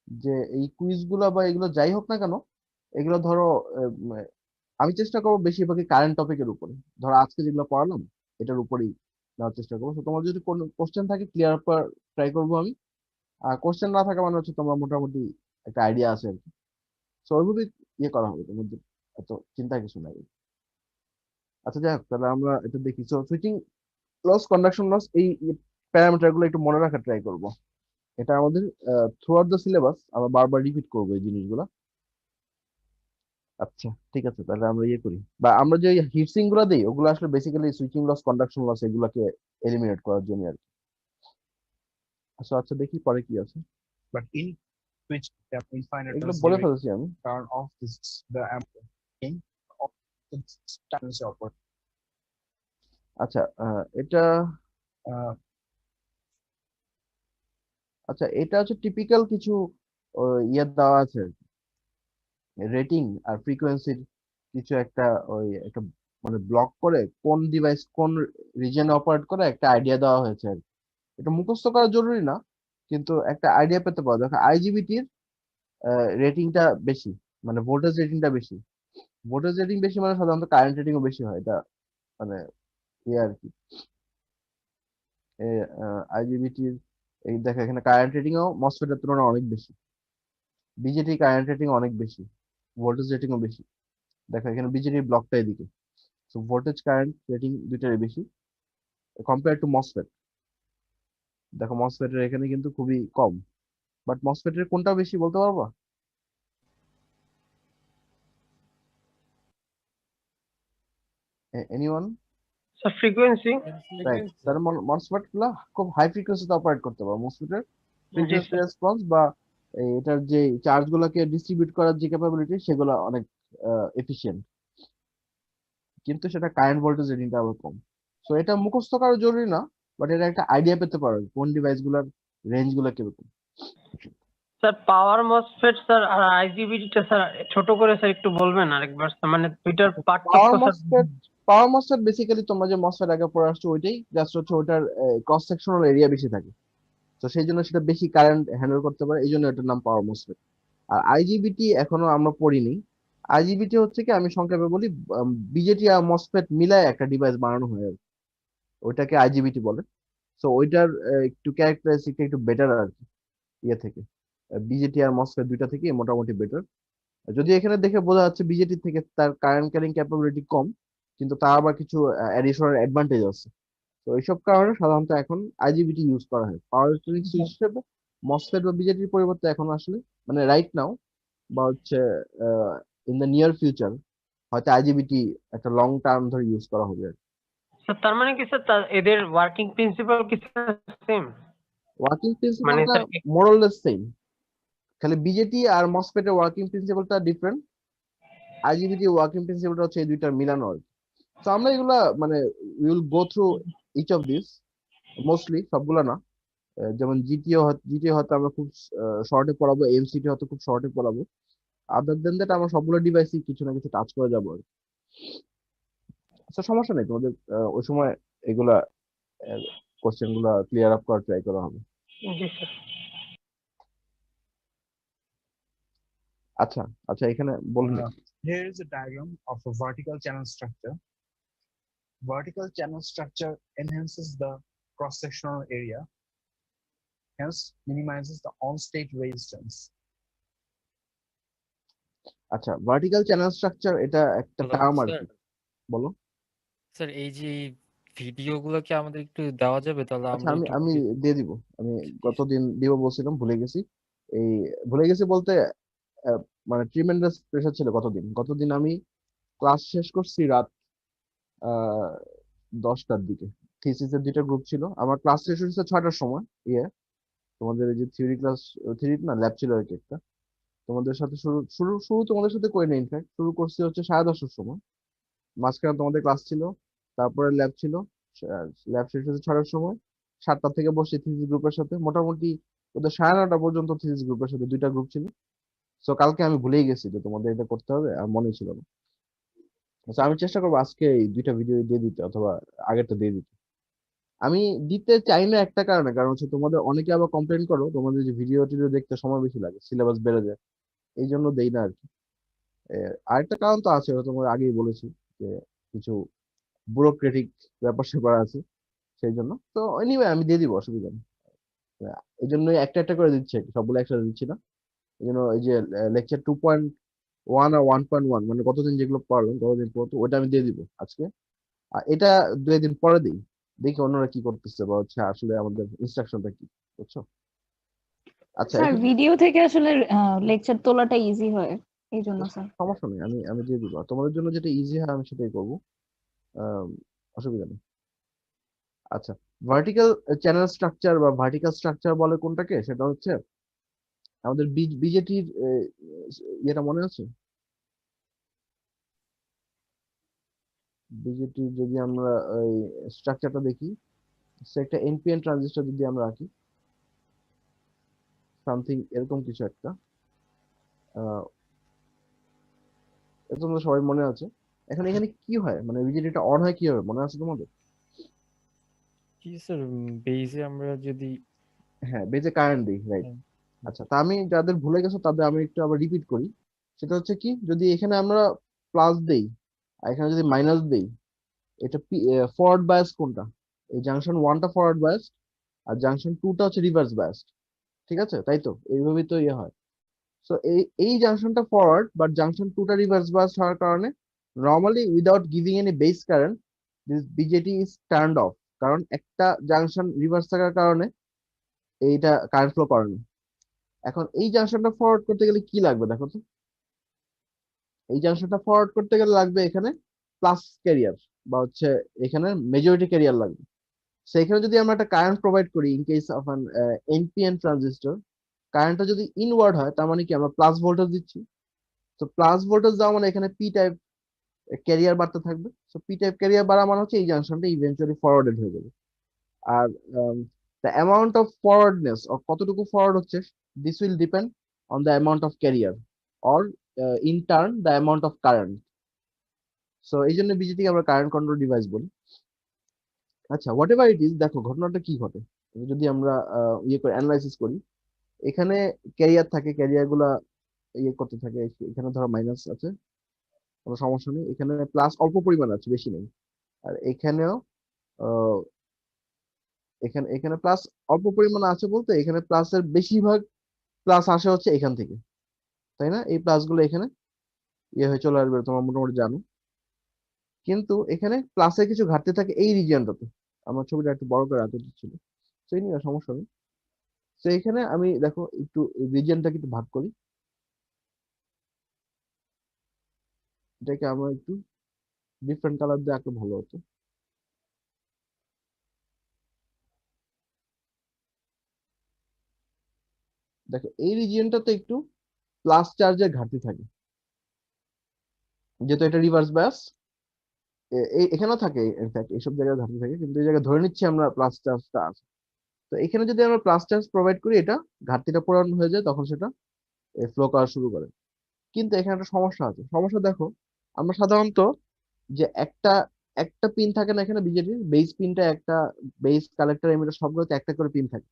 যে এই কুইজ গুলা বা এগুলো যাই হোক না কেন, এগুলো ধরো উম, আমি চেষ্টা করবো বেশিরভাগই কারেন্ট টপিকের উপরে। ধরো আজকে যেগুলো পড়ালাম এটার উপরেই নেওয়ার চেষ্টা করবো। তো তোমার যদি কোনো কোশ্চেন থাকে ক্লিয়ার করার ট্রাই করবো আমি। আর কোশ্চেন না থাকা মানে হচ্ছে তোমার মোটামুটি একটা আইডিয়া আছে আর কি। সো ওইভাবে ইয়ে করা হবে, তোমাদের এত চিন্তার কিছু নাই। আচ্ছা যাই হোক, তাহলে আমরা এটা দেখি। So switching loss, conduction loss, এই প্যারামিটার গুলো একটু মনে রাখার ট্রাই করবো। এটা আমাদের থ্রু আউট দ্য সিলেবাস আমরা বারবার রিপিট করবো এই জিনিসগুলো। আচ্ছা ঠিক আছে, তাহলে আমরা ইয়ে করি, বা আমরা যে হিটসিং গুলো দিই ওগুলো আসলে basically switching loss, conduction loss এগুলাকে এলিমিনেট করার জন্য আর কি। আচ্ছা আচ্ছা, দেখি পরে কি আছে। But in which the এগুলো infiniteness বলে limit ফেলেছি আমি। turn off this the amplitude of the status upward. আচ্ছা এটা Uh, আচ্ছা, এটা হচ্ছে টিপিক্যাল কিছু ইয়ে দেওয়া আছে, রেটিং আর ফ্রিকোয়েন্সির কিছু একটা, ওই একটা মানে ব্লক করে কোন ডিভাইস কোন রিজনে অপারেট করে একটা আইডিয়া দেওয়া হয়েছে আর কি। এটা মুখস্থ করা জরুরি না, কিন্তু একটা আইডিয়া পেতে পারো। দেখো আইজিবিটির রেটিংটা বেশি, মানে ভোল্টেজ রেটিংটা বেশি। ভোল্টেজ রেটিং বেশি মানে সাধারণত কারেন্ট রেটিংও বেশি হয়, এটা মানে ইয়ে আর কি। আইজিবিটির এই দেখো এখানে কারেন্ট রেটিংও মসফেটের তুলনায় অনেক বেশি। বিজেটি কারেন্ট রেটিং অনেক বেশি, ভোল্টেজ রেটিংও বেশি। দেখো এখানে বিজেটির ব্লকটা এদিকে। সো ভোল্টেজ কারেন্ট রেটিং দুইটারই বেশি কম্পেয়ার টু মসফেট। দেখো মসফেটের এখানে কিন্তু খুবই কম, বাট মসফেটের কোনটা বেশি বলতে পারবা? এনিওয়ান? Sir frequency. রাইট, তাহলে মসফেট গুলা খুব হাই ফ্রিকোয়েন্সিতে অপারেট করতে পারো। মসফেটের জি ফ্রিকোয়েন্সি স্যার। রেসপন্স বা এটার যে চার্জ গুলাকে ডিস্ট্রিবিউট করার যে ক্যাপাবিলিটি সেগুলো অনেক এফিশিয়েন্ট, কিন্তু সেটা কারেন্ট ভোল্টেজ রেটিংটা আবার কম। সো এটা মুখস্থ করা জরুরি না, বাট এটা একটা আইডিয়া পেতে পারো কোন ডিভাইস গুলার রেঞ্জ গুলো কিরকম। স্যার পাওয়ার মসফেট স্যার আর আইজিবিটিটা স্যার ছোট করে স্যার একটু বলবেন আরেকবার স্যার, মানে দুইটার পার্থক্য পাওয়ার স্যার। মসফেট পাওয়ার মসফেট বেসিক্যালি তোমরা যে মসফেট আগে পড়ে আসছো ওইটাই, জাস্ট হচ্ছে ওটার ক্রস সেকশনাল এরিয়া বেশি থাকে, তো সেই জন্য সেটা বেশি কারেন্ট হ্যান্ডেল করতে পারে, এই জন্য এটার নাম পাওয়ার মসফেট। আর আইজিবিটি এখনো আমরা পড়িনি। আইজিবিটি হচ্ছে কি, আমি সংক্ষেপে বলি, বিজেটি আর মসফেট মিলায় একটা ডিভাইস বানানো হয় আর কি। ওইটাকে আইজিবিটি বলে। সো ওইটার একটু ক্যারেক্টারিস্টিক একটু বেটার আর কি, ইয়ে থেকে বিজেটি আর মসফেট দুইটা থেকে মোটামুটি বেটার। যদি এখানে দেখে বোঝা যাচ্ছে বিজেটি থেকে তার কারেন্ট ক্যারিং ক্যাপাবিলিটি কম, কিন্তু তার আবার কিছু অ্যাডিশনাল অ্যাডভান্টেজ আছে। তো এইসব কারণে সাধারণত এখন আইজিবিটি ইউজ করা হয় পাওয়ার ইলেকট্রনিক সুইচ হিসেবে। মসফেট বা বিজেটির পরিবর্তে এখন আসলে মানে রাইট নাও বা হচ্ছে ইন দ্য নিয়ার ফিউচার হয়তো আইজিবিটি একটা লং টার্ম ধরে ইউজ করা হবে আর কি। স্যার তার মানে কি স্যার এদের ওয়ার্কিং প্রিন্সিপাল কি সেম? ওয়ার্কিং মানে প্রিন্সিপালটা স্যার মোরলেস সেম, খালি বিজেটি আর মসফেটের ওয়ার্কিং প্রিন্সিপালটা ডিফারেন্ট। আইজিবিটি ওয়ার্কিং প্রিন্সিপালটা হচ্ছে এই দুইটার মিলানো আর কি। তো আমরা এগুলা মানে will go through each of this, mostly সবগুলা না। যেমন জিটিও হয়তো আমরা খুব শর্টে পড়াবো, এমসিটি হয়তো খুব শর্টে পড়াবো। আদার দেন দ্যাট আমরা সবগুলো ডিভাইসই কিছু না কিছু টাচ করে যাবো আর কি। আচ্ছা সমস্যা নেই, তোমাদের ওই সময় এগুলা কোশ্চেন গুলা ক্লিয়ার আপ করার ট্রাই করা হবে। জি স্যার। আচ্ছা আচ্ছা, এখানে বলুন। Here is a diagram of a vertical channel structure. Vertical channel structure enhances the cross-sectional area, hence minimizes the on-state resistance. আচ্ছা, ভার্টিক্যাল চ্যানেল স্ট্রাকচার এটা একটা টার্ম আর কি, বলো। স্যার এই যে ভিডিওগুলো কি আমাদের একটু দেওয়া যাবে, তাহলে আচ্ছা আমরা আমি একটু আমি দিয়ে দিব, আমি গতদিন দিব বলছিলাম, ভুলে গেছি। এই ভুলে গেছি বলতে আহ, মানে ট্রিমেন্ডাস প্রেশার ছিল গতদিন আমি ক্লাস শেষ করছি রাত 10টার দিকে। থিসিসের দুইটা গ্রুপ ছিল, আমার ক্লাস শেষ হয়েছে 6টার সময়। ইয়ে তোমাদের এই যে থিওরি ক্লাস, থিওরি না ল্যাব ছিল আর কি একটা, তোমাদের সাথে শুরু শুরু শুরু তোমাদের সাথে করি না, ইনফ্যাক্ট শুরু করছি হচ্ছে 10:30টার সময়। মাঝখানে তোমাদের ক্লাস ছিল, তারপরে ল্যাব ছিল, ল্যাব শেষ হয়েছে 6টার সময়। 7টা থেকে বসে থিসিস গ্রুপের সাথে মোটামুটি ওদের 9:30টা পর্যন্ত থিসিস গ্রুপের সাথে দুইটা গ্রুপ ছিল। তো কালকে আমি ভুলেই গেছি যে তোমাদের এটা করতে হবে, আর মনেই ছিল না। আচ্ছা আমি চেষ্টা করবো আজকে এই দুইটা ভিডিও দিয়ে দিতে, অথবা আগেরটা দিয়ে দিতে। আমি দিতে চাই না একটা কারণে, কারণ হচ্ছে তোমাদের অনেকে আবার কমপ্লেন করো তোমাদের যে ভিডিও টিডিও দেখতে সময় বেশি লাগে, সিলেবাস বেড়ে যায়, এই জন্য দেই না আর কি। আরেকটা কারণ তো আছে, ওটা তোমাদের আগেই বলেছি, যে কিছু ব্যুরোক্রেটিক ব্যাপার স্যাপার আছে, সেই জন্য। তো এনিওয়ে আমি দিয়ে দিব, অসুবিধা নেই। এই জন্যই একটা একটা করে দিচ্ছি, সবগুলো একসাথে দিচ্ছি না। এই জন্য এই যে লেকচার 2.1 আর 1.1 মানে গতদিন যেগুলো পড়লাম, গতদিন পড়তো ওইটা আমি দিয়ে দিব আজকে। আর এটা 2 দিন পরে দিই, দেখি অন্যরা কি করতেছে বা হচ্ছে আসলে আমাদের ইনস্ট্রাকশনটা কি, বুঝছো? আচ্ছা স্যার এখানে ভিডিও থেকে আসলে লেকচার তোলাটা ইজি হয়, এই জন্য স্যার। সমস্যা নেই, আমি আমি দিয়ে দিব। আর তোমাদের জন্য যেটা ইজি হয় আমি সেটাই করবো, অসুবিধা নেই। আচ্ছা, ভার্টিক্যাল চ্যানেল স্ট্রাকচার বা ভার্টিক্যাল স্ট্রাকচার বলে কোনটাকে, সেটা হচ্ছে আমাদের বিজেটির ইয়েটা মনে আছে? বিজেটির যদি আমরা ওই স্ট্রাকচারটা দেখি, সে একটা এনপিএন ট্রানজিস্টর যদি আমরা আঁকি, সামথিং এরকম কিছু একটা, এটা তোমরা সবাই মনে আছে। এখন এখানে কি হয়, মানে বিজেটিটা অন হয় কিভাবে মনে আছে তোমাদের? কি স্যার বেজে আমরা যদি হ্যাঁ, বেজে কারেন্ট দিই, রাইট। আচ্ছা, তা আমি যাদের ভুলে গেছো তাদের আমি একটু আবার রিপিট করি। সেটা হচ্ছে কি, যদি এখানে আমরা প্লাস দেই আর এখানে যদি মাইনাস দেই, এটা ফরওয়ার্ড বায়াস কোনটা? এই জাংশন 1টা ফরওয়ার্ড বায়াস আর জাংশন 2টা হচ্ছে রিভার্স বায়াস, ঠিক আছে? তাই তো, এইভাবেই তো ইয়ে হয়। সো এই জাংশনটা ফরওয়ার্ড বাট জাংশন 2টা রিভার্স বায়াস হওয়ার কারণে normally without giving any base current this BJD is turned of, কারণ একটা জাংশন রিভার্স থাকার কারণে এইটা কারেন্ট ফ্লো করে না। এখন এই জাংশনটা ফরওয়ার্ড করতে গেলে কি লাগবে দেখো তো, এই জাংশনটা ফরওয়ার্ড করতে গেলে লাগবে এখানে প্লাস ক্যারিয়ার বা হচ্ছে এখানে মেজরিটি ক্যারিয়ার লাগবে। সেখানে যদি আমরা একটা কারেন্ট প্রোভাইড করি in case of an NPN transistor, কারেন্টটা যদি ইনওয়ার্ড হয় তার মানে কি আমরা প্লাস ভোল্টেজ দিচ্ছি। তো প্লাস ভোল্টেজ দেওয়া মানে এখানে পি টাইপ ক্যারিয়ার বাড়তে থাকবে। সো পি টাইপ ক্যারিয়ার বাড়া মানে হচ্ছে এই জাংশনটা ইভেন্চুয়ালি ফরওয়ার্ডেড হয়ে যাবে। আর the amount of forwardness or কতটুকু ফরওয়ার্ড হচ্ছে, this will depend on the amount of carrier or in turn the amount of current. So এই জন্য বিজেটি আমরা কারেন্ট কন্ট্রোল ডিভাইস বলি। আচ্ছা, হোয়াট এভার ইট ইজ, দেখো ঘটনাটা কি ঘটে যদি আমরা ইয়ে করে অ্যানালাইসিস করি। এখানে ক্যারিয়ার থাকে, ক্যারিয়ার গুলা ইয়ে করতে থাকে। এখানে ধরো মাইনাস আছে, কোনো সমস্যা নেই। এখানে প্লাস অল্প পরিমাণ আছে, বেশি নেই। আর এখানেও আহ, এখানে এখানে প্লাস অল্প পরিমাণ আছে বলতে এখানে প্লাসের বেশিরভাগ প্লাস আসে হচ্ছে এখান থেকে, তাই না? এই প্লাস গুলো এখানে ইয়ে হয়ে চলে আসবে, তোমরা মোটামুটি জানো। কিন্তু এখানে প্লাসের কিছু ঘাটতি থাকে এই রিজিয়নটাতে। আমার ছবিটা একটু বড় করে আনতে ছিল, সেই নিয়ে সমস্যা নেই। তো এখানে আমি দেখো একটু রিজিয়নটাকে একটু ভাগ করি। এটাকে আমরা একটু ডিফারেন্ট কালার দিয়ে আঁকলে ভালো হতো। দেখো এই রিজিয়নটাতে একটু প্লাস চার্জের ঘাটতি থাকে, যেহেতু এটা রিভার্স বায়াস। এখানেও থাকে, ইনফ্যাক্ট এইসব জায়গায় ঘাটতি থাকে, কিন্তু এই জায়গায় ধরে নিচ্ছি আমরা প্লাস চার্জটা আছে। তো এখানে যদি আমরা প্লাস চার্জ প্রোভাইড করি, এটা ঘাটতিটা পূরণ হয়ে যায়, তখন সেটা ফ্লো করা শুরু করে। কিন্তু এখানে একটা সমস্যা আছে। সমস্যা দেখো, আমরা সাধারণত যে একটা একটা পিন থাকে না এখানে বিজেপির বেস পিনটা, একটা বেস কালেক্টর এমিটার সবগুলোতে একটা করে পিন থাকে।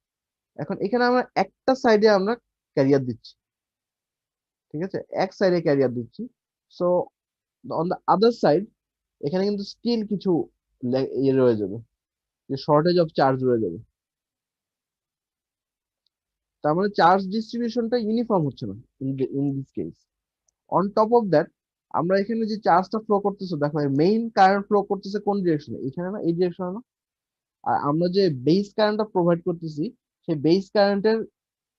এখন এখানে আমরা একটা সাইডে আমরা ক্যারিয়ার দিচ্ছি, ঠিক আছে, এক সাইডে ক্যারিয়ার দিচ্ছি। So on the other side এখানে কিন্তু স্টিল কিছু ইয়ে রয়ে যাবে, যে শর্টেজ অফ চার্জ রয়ে যাবে। তার মানে চার্জ ডিস্ট্রিবিউশনটা ইউনিফর্ম হচ্ছে না in this case. On top of that, আমরা এখানে যে চার্জটা ফ্লো করতেছে, দেখো মেইন কারেন্ট ফ্লো করতেছে কোন ডিরেকশনে, এখানে না, এই ডিরেকশনে না। আর আমরা যে বেস কারেন্টটা প্রোভাইড করতেছি, সেই বেস কারেন্টের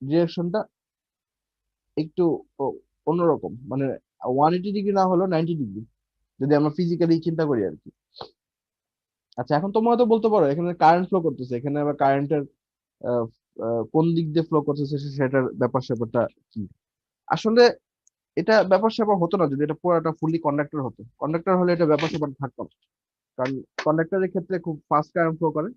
ডিরেকশনটা একটু অন্যরকম, মানে 180 ডিগ্রি না হলেও 90 ডিগ্রি, যদি আমরা ফিজিক্যালি চিন্তা করি আর কি। আচ্ছা, এখন তোমরা হয়তো বলতে পারো এখানে কারেন্ট ফ্লো করতেছে, এখানে আবার কারেন্টের কোন দিক দিয়ে ফ্লো করতেছে সেটার ব্যাপার স্যাপারটা কি। আসলে এটা ব্যাপার স্যাপার হতো না যদি এটা পুরোটা ফুললি কন্ডাক্টর হতো। কন্ডাক্টর হলে এটা ব্যাপার স্যাপার থাকতো না, কারণ কন্ডাক্টরের ক্ষেত্রে খুব ফাস্ট কারেন্ট ফ্লো করে।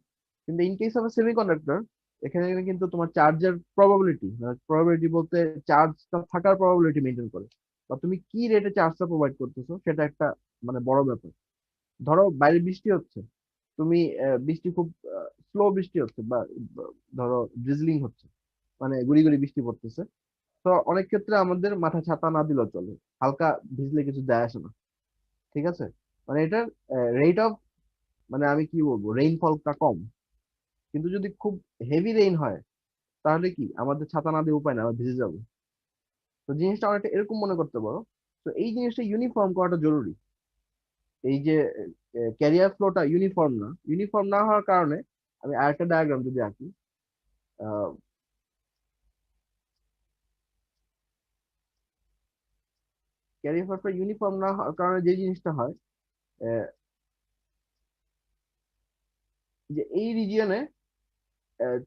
কিন্তু in case of semi conductor, এখানে কিন্তু তোমার চার্জের প্রবাবিলিটি, প্রবাবিলিটি বলতে চার্জটা থাকার প্রবাবিলিটি মেনটেন করে, বা তুমি কি রেটে চার্জটা প্রোভাইড করতেছো সেটা একটা মানে বড় ব্যাপার। ধরো বাইরে বৃষ্টি হচ্ছে, তুমি বৃষ্টি খুব স্লো বৃষ্টি হচ্ছে, বা ধরো ড্রিজলিং হচ্ছে, মানে গুড়ি গুড়ি বৃষ্টি পড়তেছে। তো অনেক ক্ষেত্রে আমাদের মাথায় ছাতা না দিলেও চলে, হালকা ভিজলে কিছু যায় আসে না, ঠিক আছে। মানে এটার রেট অফ, মানে আমি কি বলবো, রেইনফলটা কম। কিন্তু যদি খুব হেভি রেইন হয়, তাহলে কি আমাদের ছাতা না দিয়ে উপায় না, আমরা ভিজে যাবো। তো জিনিসটা অনেকটা এরকম মনে করতে পারো। তো এই জিনিসটা ইউনিফর্ম করাটা জরুরি। এই যে ক্যারিয়ার ফ্লোটা ইউনিফর্ম না, ইউনিফর্ম না হওয়ার কারণে, আমি আরেকটা ডায়াগ্রাম যদি আঁকি, ক্যারিয়ার ফ্লোটা ইউনিফর্ম না হওয়ার কারণে যে জিনিসটা হয়, আহ, যে এই রিজিয়নে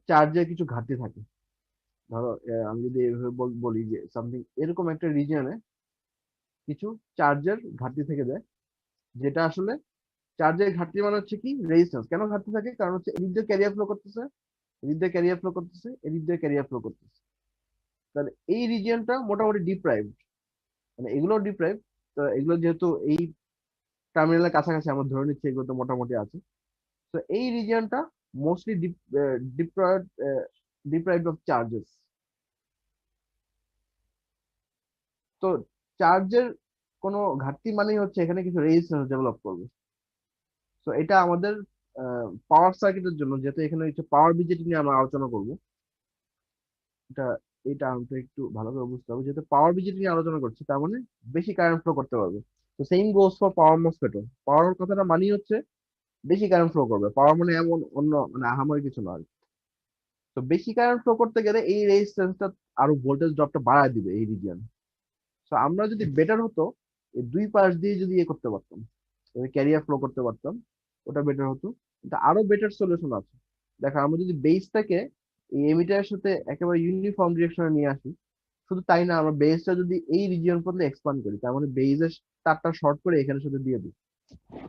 চার্জের কিছু ঘাটতি থাকে। ধরো আমি যদি এভাবে বলি যে সামথিং এরকম একটা রিজিয়নে কিছু চার্জের ঘাটতি থেকে যায়, যেটা আসলে চার্জের ঘাটতি মানে হচ্ছে কি রেজিস্ট্যান্স। কেন ঘাটতি থাকে? কারণ হচ্ছে এদিক দিয়ে ক্যারিয়ার ফ্লো করতেছে, এদিক দিয়ে ক্যারিয়ার ফ্লো করতেছে, এদিক দিয়ে ক্যারিয়ার ফ্লো করতেছে। তাহলে এই রিজিয়নটা মোটামুটি ডিপ্রাইভড, মানে এগুলো ডিপ্রাইভ। তো এগুলো যেহেতু এই টার্মিনালের কাছাকাছি, আমরা ধরে নিচ্ছি এগুলো তো মোটামুটি আছে। তো এই রিজিয়নটা mostly deprived, deprived of charges. তো চার্জের কোনো ঘাটতি মানেই হচ্ছে এখানে কিছু রেজিস্ট্যান্স ডেভেলপ করবে। তো এটা আমাদের পাওয়ার সার্কিটের জন্য, যেহেতু এখানে হচ্ছে পাওয়ার বিজেটি নিয়ে আমরা আলোচনা করব, এটা এটা আমাদের একটু ভালো করে বুঝতে হবে। যেহেতু পাওয়ার বিজেটি নিয়ে আলোচনা করছি, তার মানে বেশি কারেন্ট ফ্লো করতে পারবে। তো সেম গোস ফর পাওয়ার মসফেটও। পাওয়ার কথাটা মানেই হচ্ছে বেশি কারেন্ট ফ্লো করবে। পাওয়ার মানে এমন অন্য মানে আহামরি কিছু নয়। তো বেশি কারেন্ট ফ্লো করতে গেলে এই রেজিস্ট্যান্সটা আরো ভোল্টেজ ড্রপটা বাড়ায় দিবে এই রিজিয়ন। তো আমরা যদি বেটার হতো এই দুই পাশ দিয়ে যদি ইয়ে করতে পারতাম, ক্যারিয়ার ফ্লো করতে পারতাম, ওটা বেটার হতো। কিন্তু আরো বেটার সলিউশন আছে। দেখো আমরা যদি বেসটাকে এই এমিটারের সাথে একেবারে ইউনিফর্ম ডিরেকশনে নিয়ে আসি, শুধু তাই না, আমরা বেসটা যদি এই রিজিয়ন পর্যন্ত এক্সপান্ড করি, তার মানে বেসের তারটা শর্ট করে এখানে সাথে দিয়ে দিই,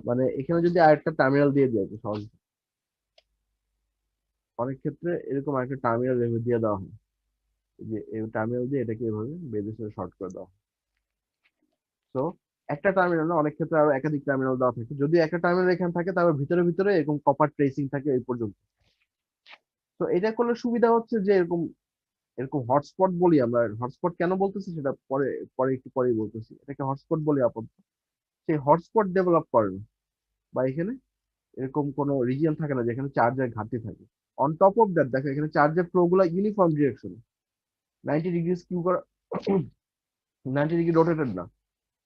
মানে এখানে যদি আরেকটা টার্মিনাল দিয়ে দিই আর কি সহজ। অনেক ক্ষেত্রে এরকম আরেকটা টার্মিনাল দিয়ে দেওয়া হয়, যে এই টার্মিনাল দিয়ে এটাকে এভাবে বেসের সাথে শর্ট করে দেওয়া হয়। তো একটা টার্মিনাল না, অনেক ক্ষেত্রে আরো একাধিক টার্মিনাল দেওয়া থাকে। যদি একটা টার্মিনাল এখানে থাকে তারপর ভিতরে ভিতরে এরকম কপার ট্রেসিং থাকে এই পর্যন্ত। তো এটা করলে সুবিধা হচ্ছে যে এরকম এরকম হটস্পট বলি আমরা, হটস্পট কেন বলতেছি সেটা পরে পরে একটু পরেই বলতেছি, এটাকে হটস্পট বলি আপাতত। সেই হটস্পট ডেভেলপ করে না, বা এখানে এরকম কোনো রিজিয়ন থাকে না যেখানে চার্জের ঘাটতি থাকে। অন টপ অফ দ্যাট দেখো এখানে চার্জের ফ্লো গুলো ইউনিফর্ম ডিরেকশন, 90 ডিগ্রি স্কিউ করা, 90 ডিগ্রি রোটেটেড না।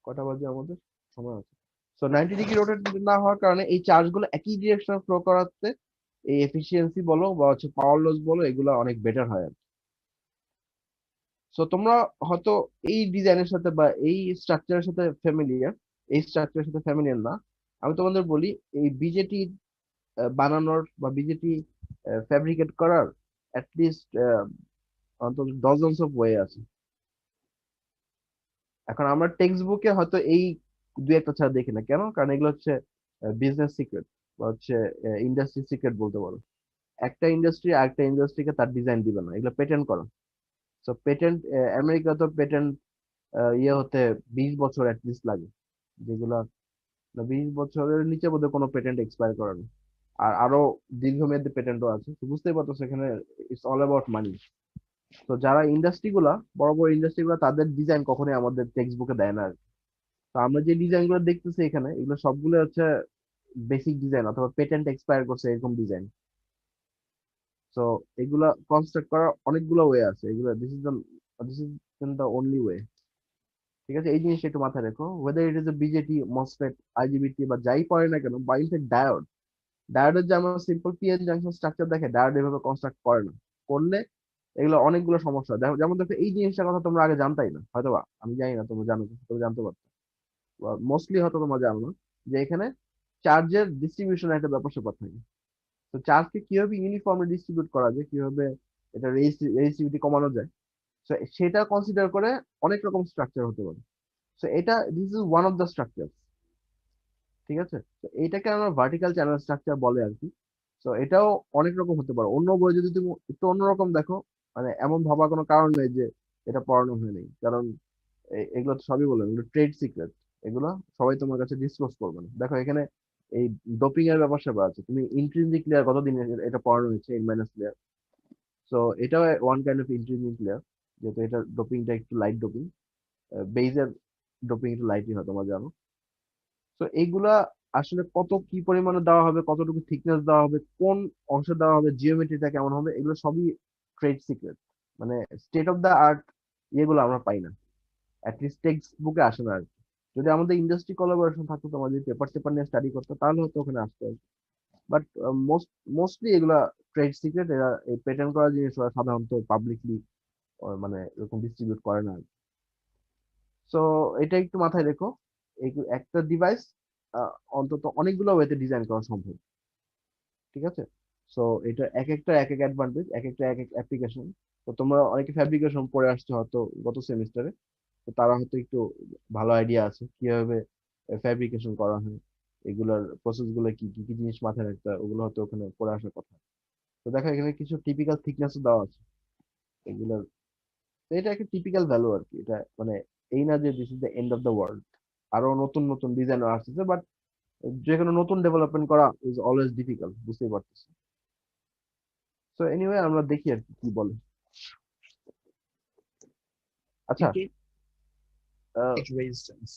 কটা বাজে আমাদের সময় আছে? সো 90 ডিগ্রি রোটেটেড না হওয়ার কারণে এই চার্জ গুলো একই ডিরেকশনে ফ্লো করাতে এই এফিসিয়েন্সি বলো বা হচ্ছে পাওয়ার লস বলো এগুলো অনেক বেটার হয় আর কি। সো তোমরা হয়তো এই ডিজাইনের সাথে বা এই স্ট্রাকচারের সাথে ফ্যামিলিয়ার, এই স্ট্রাকচারের সাথে ফ্যামিলিয়ার না। আমি তোমাদের বলি এই বিজেটি বানানোর বা বিজেটি ফ্যাব্রিকেট করার অ্যাটলিস্ট অন্তত ডজনস অফ ওয়ে আছে। এখন আমরা টেক্সট বুকে হয়তো এই দুই একটা ছাড়া দেখি না, কেন? কারণ এগুলো হচ্ছে বিজনেস সিক্রেট বা হচ্ছে ইন্ডাস্ট্রি সিক্রেট বলতে পারো। একটা ইন্ডাস্ট্রি আরেকটা ইন্ডাস্ট্রিকে তার ডিজাইন দিবে না, এগুলো পেটেন্ট করা। সো পেটেন্ট, আমেরিকা তো পেটেন্ট ইয়ে হতে 20 বছর অ্যাটলিস্ট লাগে, যেগুলা 20 বছরের নিচে বোধহয় কোনো পেটেন্ট এক্সপায়ার করে না। আর আরো দীর্ঘমেয়াদী পেটেন্টও আছে। তো বুঝতেই পারতো সেখানে ইটস অল অ্যাবাউট মানি। তো যারা ইন্ডাস্ট্রি গুলা, বড় বড় ইন্ডাস্ট্রি গুলা, তাদের ডিজাইন কখনোই আমাদের টেক্সট বুকে দেয় না আর কি। তো আমরা যে ডিজাইন গুলো দেখতেছি এখানে, এগুলো সবগুলো হচ্ছে বেসিক ডিজাইন অথবা পেটেন্ট এক্সপায়ার করছে এরকম ডিজাইন। তো এগুলা কনস্ট্রাক্ট করার অনেকগুলো ওয়ে আছে, এগুলো this is the only way. ঠিক আছে, এই জিনিসটা একটু মাথায় রেখো। Weather it is a BJD, MOSFET, আইজিবিটি বা যাই পড়ে না কেন, বা ইনফ্যাক্ট ডায়োড, ডায়োডের যে আমরা সিম্পল পিএন জাংশন স্ট্রাকচার দেখে, ডায়োড এভাবে কনস্ট্রাক্ট করে না। করলে এগুলো অনেকগুলো সমস্যা। দেখো যেমন দেখো এই জিনিসটার কথা তোমরা আগে জানতাই না হয়তো, বা আমি জানি না তোমরা জানো কি, তোমরা জানতে পারতো, মোস্টলি হয়তো তোমরা জানো না যে এখানে চার্জের ডিস্ট্রিবিউশন একটা ব্যাপার স্যাপার থাকে। তো চার্জকে কিভাবে ইউনিফর্মলি ডিস্ট্রিবিউট করা যায়, কিভাবে এটা রেজিস্টিভিটি কমানো যায়, তো সেটা কনসিডার করে অনেক রকম স্ট্রাকচার হতে পারে। তো এটা this is one of the structure. ঠিক আছে, তো এইটাকে আমরা ভার্টিক্যাল চ্যানেল স্ট্রাকচার বলে আর কি। তো এটাও অনেক রকম হতে পারে। অন্য বই যদি তুমি একটু অন্যরকম দেখো, মানে এমন ভাবার কোনো কারণ নেই যে এটা পড়ানো হয় নাই, কারণ এগুলো তো সবই বললাম, এগুলো ট্রেড সিক্রেট, এগুলো সবাই তোমার কাছে ডিসক্লোজ করবে না। দেখো এখানে এই ডোপিং এর ব্যাপার স্যাপার আছে, তুমি ইন্ট্রিনসিক লেয়ার কতদিন এটা পড়ানো হয়েছে, এন মাইনাস লেয়ার। সো এটাও one kind of intrinsic layer, যেহেতু এটা ডোপিংটা একটু লাইট ডোপিং, বেইজের ডোপিং একটু লাইটই হয় তোমরা জানো। তো এইগুলা আসলে কত কি পরিমাণে দেওয়া হবে, কতটুকু থিকনেস দেওয়া হবে, কোন অংশে দেওয়া হবে, জিওমেট্রিটা কেমন হবে, এগুলো সবই ট্রেড সিক্রেট। মানে স্টেট অফ দ্য আর্ট এগুলো আমরা পাই না, অ্যাটলিস্ট টেক্সট বুকে আসে না আর কি। যদি আমাদের ইন্ডাস্ট্রি কোলাবোরেশন থাকতো, তোমার যদি পেপার টেপার নিয়ে স্টাডি করতো, তাহলে হয়তো ওখানে আসতো। বাট মোস্টলি এগুলা ট্রেড সিক্রেট, এরা এই পেটেন্ট করা জিনিস ওরা সাধারণত পাবলিকলি মানে এরকম ডিস্ট্রিবিউট করে না। সো এটা একটু মাথায় রেখো, এই একটা ডিভাইস অন্তত অনেকগুলো ওয়েতে ডিজাইন করা সম্ভব। ঠিক আছে, সো এটা এক একটা এক এক অ্যাডভান্টেজ, এক একটা এক এক অ্যাপ্লিকেশন। তো তোমরা অনেকে ফ্যাব্রিকেশন পড়ে আসছো হয়তো গত সেমিস্টারে, তো তারা হয়তো একটু ভালো আইডিয়া আছে কিভাবে ফ্যাব্রিকেশন করা হয়, এগুলোর প্রসেস গুলো কি কি কি জিনিস মাথায় রাখতে হয়, ওগুলো হয়তো ওখানে পড়ে আসার কথা। তো দেখো এখানে কিছু টিপিক্যাল থিকনেস দেওয়া আছে এগুলোর। তো এটা একটা টিপিক্যাল ভ্যালু আর কি। এটা মানে এই না যে this is the end of the world, আরো নতুন নতুন ডিজাইন আসছে, বাট যে কোনো নতুন ডেভেলপমেন্ট করা ইজ অলওয়েজ ডিফিকাল্ট, বুঝতেই পারতেছি। সো এনিওয়ে আমরা দেখি আর কি কি বলে। আচ্ছা, resistance.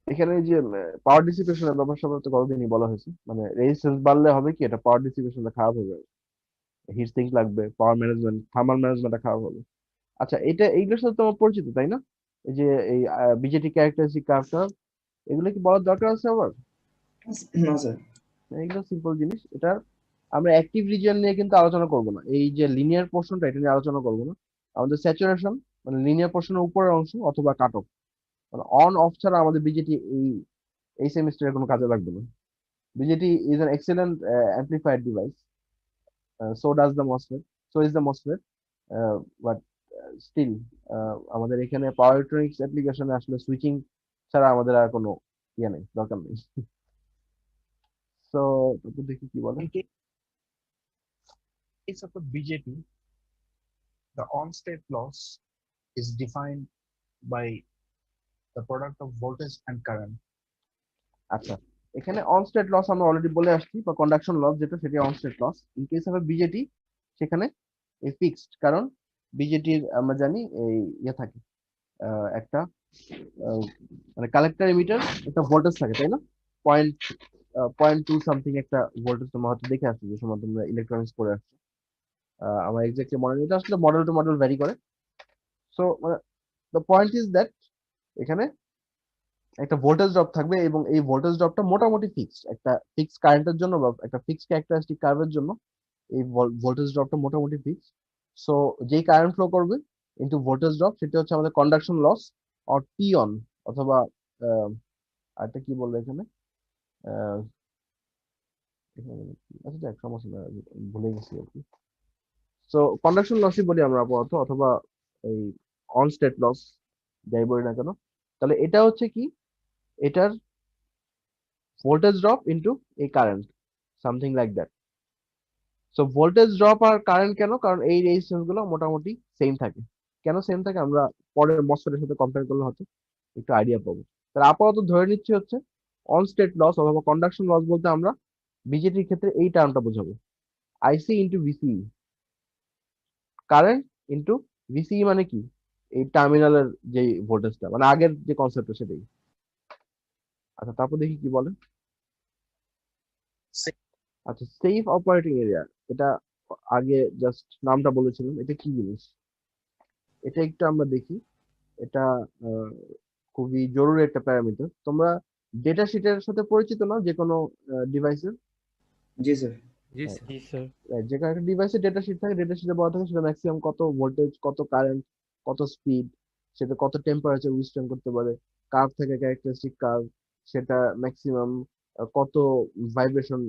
এখানে এই যে পাওয়ার ডিসিপেশনের ব্যাপার স্যাপার তো কতদিনই বলা হয়েছে, মানে রেজিস্ট্যান্স বাড়লে হবে কি, এটা পাওয়ার ডিসিপেশনটা খারাপ হবে, হিট সিঙ্ক লাগবে, পাওয়ার ম্যানেজমেন্ট, থার্মাল ম্যানেজমেন্টটা খারাপ হবে। আচ্ছা, এটা এইগুলোর সাথে তোমার পরিচিত তাই না? এই যে এই বিজেটি ক্যারেক্টারিস্টিক কার্ভটা, এগুলো কি বলার দরকার আছে আবার? না স্যার। এগুলো সিম্পল জিনিস। এটা আমরা অ্যাক্টিভ রিজিয়ন নিয়ে কিন্তু আলোচনা করব না, এই যে লিনিয়ার পোর্শনটা এটা নিয়ে আলোচনা করব না। আমাদের স্যাচুরেশন মানে লিনিয়ার পোর্শনের উপরের অংশ অথবা কাট অফ, মানে অন অফ ছাড়া আমাদের বিজেটি এই সেমিস্টারে কোনো কাজে লাগবে না। BJT is an excellent amplifier device, so does the MOSFET, so is the MOSFET, but still আমাদের এখানে পাওয়ার ইলেকট্রনিক্স অ্যাপ্লিকেশনে আসলে সুইচিং ছাড়া আমাদের আর কোনো ইয়ে নেই, দরকার নেই। সো তারপর দেখি কি বলে। In case of a BJT, the on-state loss is defined by the product of voltage and current. আচ্ছা, এখানে অন স্টেট লস আমরা অলরেডি বলে আসছি, বা কন্ডাকশন লস যেটা, সেটা on state loss. In case of BJT সেখানে এই ফিক্সড, কারণ বিজেটির আমরা জানি এই ইয়ে থাকে একটা মানে কালেক্টর এমিটার একটা ভোল্টেজ থাকে, তাই না? পয়েন্ট 0.2 সামথিং একটা ভোল্টেজ তোমরা হয়তো দেখে আসছো যে সময় তোমরা ইলেকট্রনিক্স পড়ে আসছো। আমার এক্স্যাক্টলি মনে নেই, এটা আসলে মডেল টু মডেল ভ্যারি করে। So the point is that এখানে একটা ভোল্টেজ ড্রপ থাকবে, এবং এই ভোল্টেজ ড্রপটা মোটামুটি ফিক্সড, একটা ফিক্সড কারেন্টের জন্য বা একটা ফিক্সড ক্যারেক্টারিস্টিক কার্ভের জন্য এই ভোল্টেজ ড্রপটা মোটামুটি ফিক্সড। সো যেই কারেন্ট ফ্লো করবে ইনটু ভোল্টেজ ড্রপ, সেটা হচ্ছে আমাদের conduction loss or P on, অথবা আরেকটা কি বলবো এখানে, আচ্ছা দেখ সমস্যা না, ভুলে গেছি আর কি। সো কন্ডাকশন লসই বলি আমরা আপাতত, অথবা এই অন স্টেট লস যাই বলি না কেন। তাহলে এটা হচ্ছে কি, এটার ভোল্টেজ ড্রপ ইনটু এই current, something like that. So voltage drop আর কারেন্ট কেন? কারণ এই রেজিস্ট্যান্স গুলো মোটামুটি সেম থাকে। কেন সেম থাকে আমরা পরে মসফেটের সাথে কম্পেয়ার করলে হয়তো একটু আইডিয়া পাবো। তাহলে আপাতত ধরে নিচ্ছি হচ্ছে অন স্টেট লস অথবা কন্ডাকশন লস বলতে আমরা বিজেটির ক্ষেত্রে এই টার্মটা বোঝাবো, IC into VCE, current into VCE মানে কি, এই টার্মিনালের যে ভোল্টেজটা, মানে আগের যে কনসেপ্টটা সেটাই। আচ্ছা তারপর দেখি কি বলে। আচ্ছা, সেফ অপারেটিং এরিয়া, এটা আগে জাস্ট নামটা বলেছিলাম, এটা কি জিনিস এটা একটু আমরা দেখি। এটা খুবই জরুরি একটা প্যারামিটার। তোমরা ডেটা শিটের সাথে পরিচিত না যে কোনো ডিভাইসের? জি স্যার। জি স্যার। জি স্যার। যে কোনো একটা ডিভাইসে ডেটা শিট থাকে, ডেটা শিটে বলা থাকে সেটা ম্যাক্সিমাম কত ভোল্টেজ, কত কারেন্ট, কত স্পিড, সেটা কত টেম্পারেচার উইথস্ট্যান্ড করতে পারে, কার্ভ থেকে ক্যারেক্টারিস্টিক কার্ভ, সেটা ম্যাক্সিমাম কত ভাইব্রেশন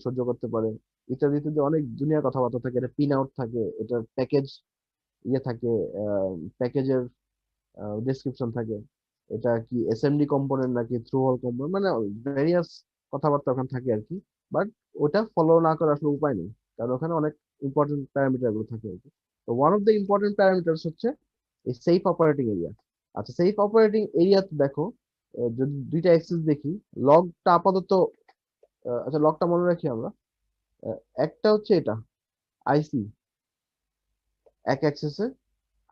সহ্য করতে পারে, ইত্যাদি ইত্যাদি অনেক দুনিয়ার কথাবার্তা থাকে। এটা পিন আউট থাকে, এটার প্যাকেজ ইয়ে থাকে, প্যাকেজের ডেসক্রিপশন থাকে, এটা কি এসএমডি কম্পোনেন্ট নাকি থ্রু হোল কম্পোনেন্ট, মানে ভেরিয়াস কথাবার্তা ওখানে থাকে আর কি। বাট ওটা ফলো না করার আসলে উপায় নেই, কারণ ওখানে অনেক ইম্পর্টেন্ট প্যারামিটার গুলো থাকে আর কি। তো one of the important parameters হচ্ছে এই সেফ অপারেটিং এরিয়া। আচ্ছা, সেফ অপারেটিং এরিয়াতে দেখো, যদি দুইটা অ্যাক্সিস দেখি, লগটা আপাতত আচ্ছা লগটা মনে রাখি আমরা, একটা হচ্ছে এটা আইসি এক অ্যাক্সিসে,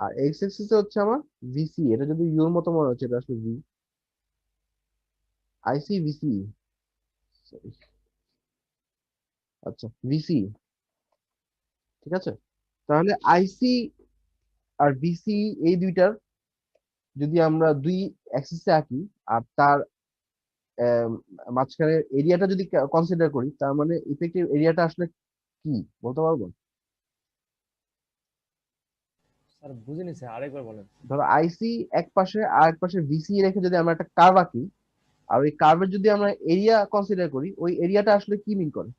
আর এক্স অ্যাক্সিসে হচ্ছে আমার ভিসি। এটা যদি ইউর মতো মনে হচ্ছে, এটা আসলে ভি, আইসি ভিসি, আচ্ছা ভিসি, ঠিক আছে। তাহলে আইসি আর ভিসি এই দুইটার যদি আমরা দুই অ্যাক্সিসে আঁকি, আর তার মাঝখানে এরিয়াটা যদি কনসিডার করি, তার মানে ইফেক্টিভ এরিয়াটা আসলে কি বলতে পারবো? স্যার বুঝিনি স্যার, আরেকবার বলেন। ধরো আইসি এক পাশে আর এক পাশে ভিসি রেখে যদি আমরা একটা কার্ভ আঁকি, আর ওই কার্ভের যদি আমরা এরিয়া কনসিডার করি, ওই এরিয়াটা আসলে কি মিন করে?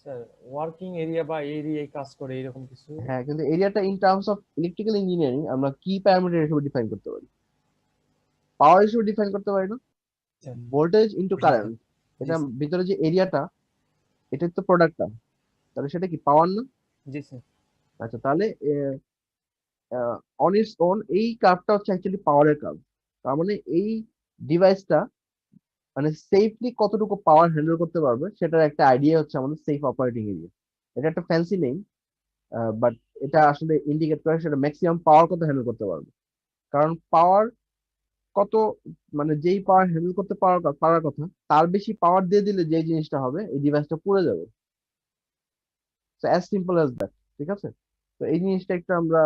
স্যার ওয়ার্কিং এরিয়া বা এরিয়ায় কাজ করে এরকম কিছু। হ্যাঁ, কিন্তু এরিয়াটা in terms of electrical engineering আমরা কি প্যারামিটার হিসেবে ডিফাইন করতে পারি? পাওয়ার হিসেবে ডিফাইন করতে পারি না? ভোল্টেজ ইনটু কারেন্ট, এটা ভিতরে যে এরিয়াটা, এটা তো প্রোডাক্টটা, তাহলে সেটা কি পাওয়ার না? জি স্যার। আচ্ছা, তাহলে অন ইটস ওন এই কার্ভটা হচ্ছে অ্যাকচুয়ালি পাওয়ারের কার্ভ। তার মানে এই ডিভাইসটা মানে সেফলি কতটুকু পাওয়ার হ্যান্ডেল করতে পারবে, সেটার একটা আইডিয়া হচ্ছে আমাদের সেফ অপারেটিং এরিয়া। এটা একটা ফ্যান্সি নেম, বাট এটা আসলে ইন্ডিকেট করে সেটা ম্যাক্সিমাম পাওয়ার কত হ্যান্ডেল করতে পারবে। কারণ পাওয়ার কত, মানে যেই পাওয়ার হ্যান্ডেল করতে পারার কথা, তার বেশি পাওয়ার দিয়ে দিলে যে জিনিসটা হবে, এই ডিভাইসটা পুড়ে যাবে। So as simple as that, ঠিক আছে। তো এই জিনিসটা একটু আমরা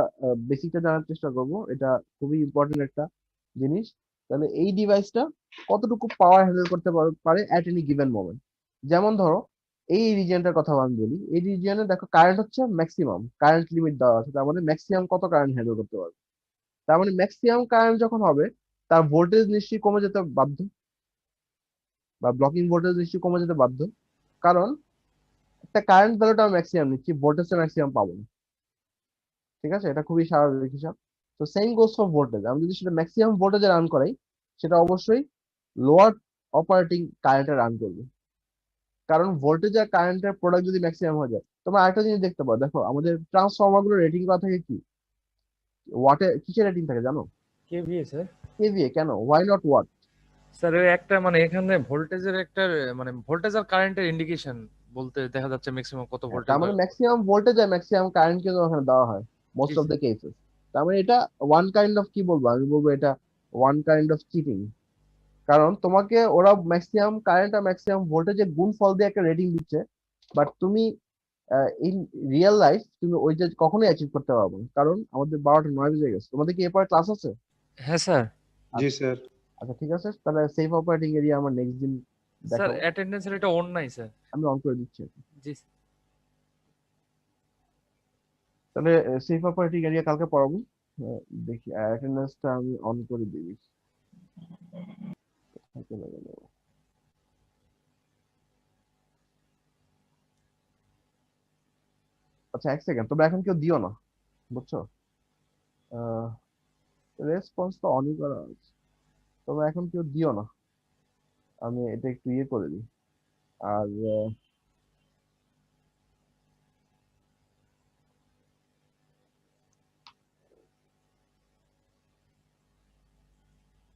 বেসিকটা জানার চেষ্টা করব, এটা খুবই ইম্পর্টেন্ট একটা জিনিস। তাহলে এই ডিভাইসটা কতটুকু পাওয়ার হ্যান্ডেল করতে পারে অ্যাট এনি গিভেন মোমেন্ট। যেমন ধরো এই রিজিয়নটার কথা আমি বলি, এই রিজিয়নে দেখো কারেন্ট হচ্ছে ম্যাক্সিমাম, কারেন্ট লিমিট দেওয়া আছে, তার মানে ম্যাক্সিমাম কত কারেন্ট হ্যান্ডেল করতে পারবে। তার মানে ম্যাক্সিমাম কারেন্ট যখন হবে, তার ভোল্টেজ নিশ্চয়ই কমে যেতে বাধ্য, বা ব্লকিং ভোল্টেজ নিশ্চয়ই কমে যেতে বাধ্য, কারণ একটা কারেন্ট ভ্যালুটা আমি ম্যাক্সিমাম নিচ্ছি, ভোল্টেজটা ম্যাক্সিমাম পাবো না, ঠিক আছে। এটা খুবই স্বাভাবিক হিসাব। তো সেম গোস ফর ভোল্টেজ, আমি যদি সেটা ম্যাক্সিমাম ভোল্টেজে রান করাই, সেটা অবশ্যই লোয়ার অপারেটিং কারেন্টে রান করবে, কারণ ভোল্টেজ আর কারেন্টের প্রোডাক্ট যদি ম্যাক্সিমাম হয়ে যায়। তোমরা আরেকটা জিনিস দেখতে পাও, দেখো আমাদের ট্রান্সফরমার গুলো রেটিং করা থাকে কি, ওয়াটে কিসের রেটিং থাকে জানো? KVA sir. কেভিএ কেন? Why not watt? স্যার ওই একটা মানে এখানে ভোল্টেজের একটা মানে ভোল্টেজ আর কারেন্টের ইন্ডিকেশন বলতে দেখা যাচ্ছে ম্যাক্সিমাম কত ভোল্টেজ তার মানে ম্যাক্সিমাম ভোল্টেজ আর ম্যাক্সিমাম কারেন্ট কিন্তু ওখানে দেওয়া হয় most G, of the cases. তার মানে এটা ওয়ান কাইন্ড অফ, কি বলবো আমি, বলবো এটা ওয়ান কাইন্ড অফ চিটিং। কারণ তোমাকে ওরা ম্যাক্সিমাম কারেন্ট আর ম্যাক্সিমাম ভোল্টেজের গুণফল দিয়ে একটা রেটিং দিচ্ছে, বাট তুমি ইন রিয়েল লাইফ তুমি ওইটা কখনোই অ্যাচিভ করতে পারবে না। কারণ আমাদের 12টা 9 বেজে গেছে। তোমাদের কি এরপরে ক্লাস আছে? হ্যাঁ স্যার। জি স্যার। আচ্ছা ঠিক আছে, তাহলে সেফ অপারেটিং এরিয়া আমার নেক্সট দিন স্যার দেখাবো। অ্যাটেন্ডেন্সের এটা অন নাই স্যার। আমি অন করে দিচ্ছি। জি তাহলে সেফ অপারেটিং এরিয়া কালকে পড়াবো। দেখি অ্যাটেন্ডেন্সটা আমি অন করে দিই। আচ্ছা এক সেকেন্ড, তোমরা এখন কেউ দিও না, বুঝছো? রেসপন্স তো অনই করা আছে, তোমরা এখন কেউ দিও না, আমি এটা একটু ইয়ে করে দিই। আর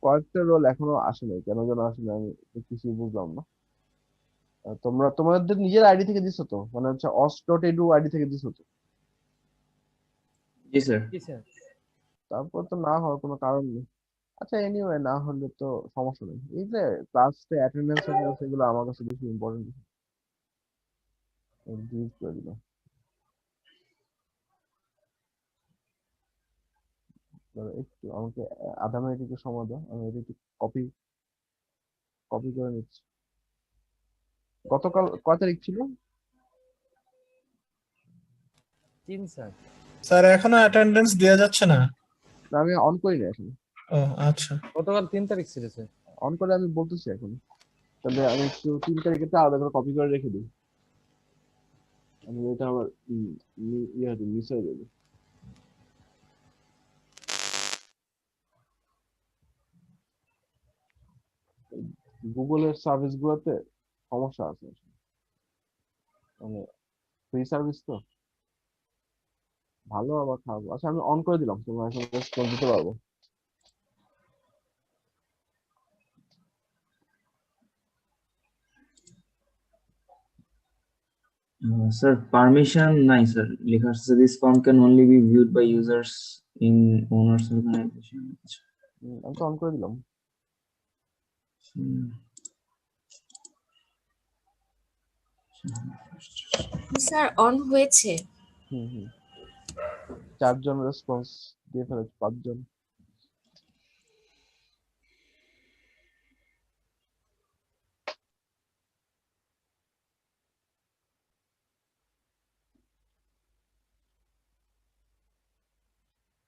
কয়েকটা রোল এখনো আসে নাই, কেন যেন আসলে আমি কিছুই বুঝলাম না। তোমরা তোমাদের নিজের আইডি থেকে দিছো তো, মানে হচ্ছে os.edu আইডি থেকে দিছো তো? জি স্যার। জি স্যার। তারপর তো না হওয়ার কোনো কারণ নেই। আচ্ছা এনিওয়ে, না হলে তো সমস্যা নেই। এই যে ক্লাসে অ্যাটেন্ডেন্স এগুলো আমার কাছে বেশি ইম্পর্টেন্ট। ডিলিট করে দিলাম। একটু আমাকে আধা মিনিট একটু সময় দাও, আমি এটা একটু কপি করে নিচ্ছি। গতকাল কয় তারিখ ছিল? 3 স্যার। স্যার এখনো অ্যাটেন্ডেন্স দেওয়া যাচ্ছে না। না আমি অন করি না এখন। ও আচ্ছা। গতকাল 3 তারিখ ছিল স্যার। অন করে আমি বলতেছি এখন। তাহলে আমি একটু 3 তারিখেটা আলাদা করে কপি করে রেখে দিই। আমি এটা আমার ইয়ে হয়তো মিস হয়ে যাবে। গুগলের সার্ভিস গুলোতে সমস্যা আছে, মানে ফ্রি সার্ভিস তো, ভালো আবার খারাপ। আচ্ছা আমি অন করে দিলাম, তোমরা এখন রেসপন্স দিতে পারবো। স্যার পারমিশন নাই স্যার, লেখা আছে this form can only be viewed by users in owners organization. আমি তো অন করে দিলাম। স্যার অন হয়েছে। হুম 4 জন রেসপন্স দিয়ে ফেলেছে, 5 জন।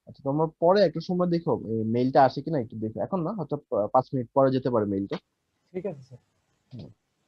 আচ্ছা তোমরা পরে একটা সময় দেখো মেইলটা আসে কিনা, একটু দেখো। এখন না, হয়তো 5 মিনিট পরে যেতে পারে মেইলটা। ঠিক আছে স্যার।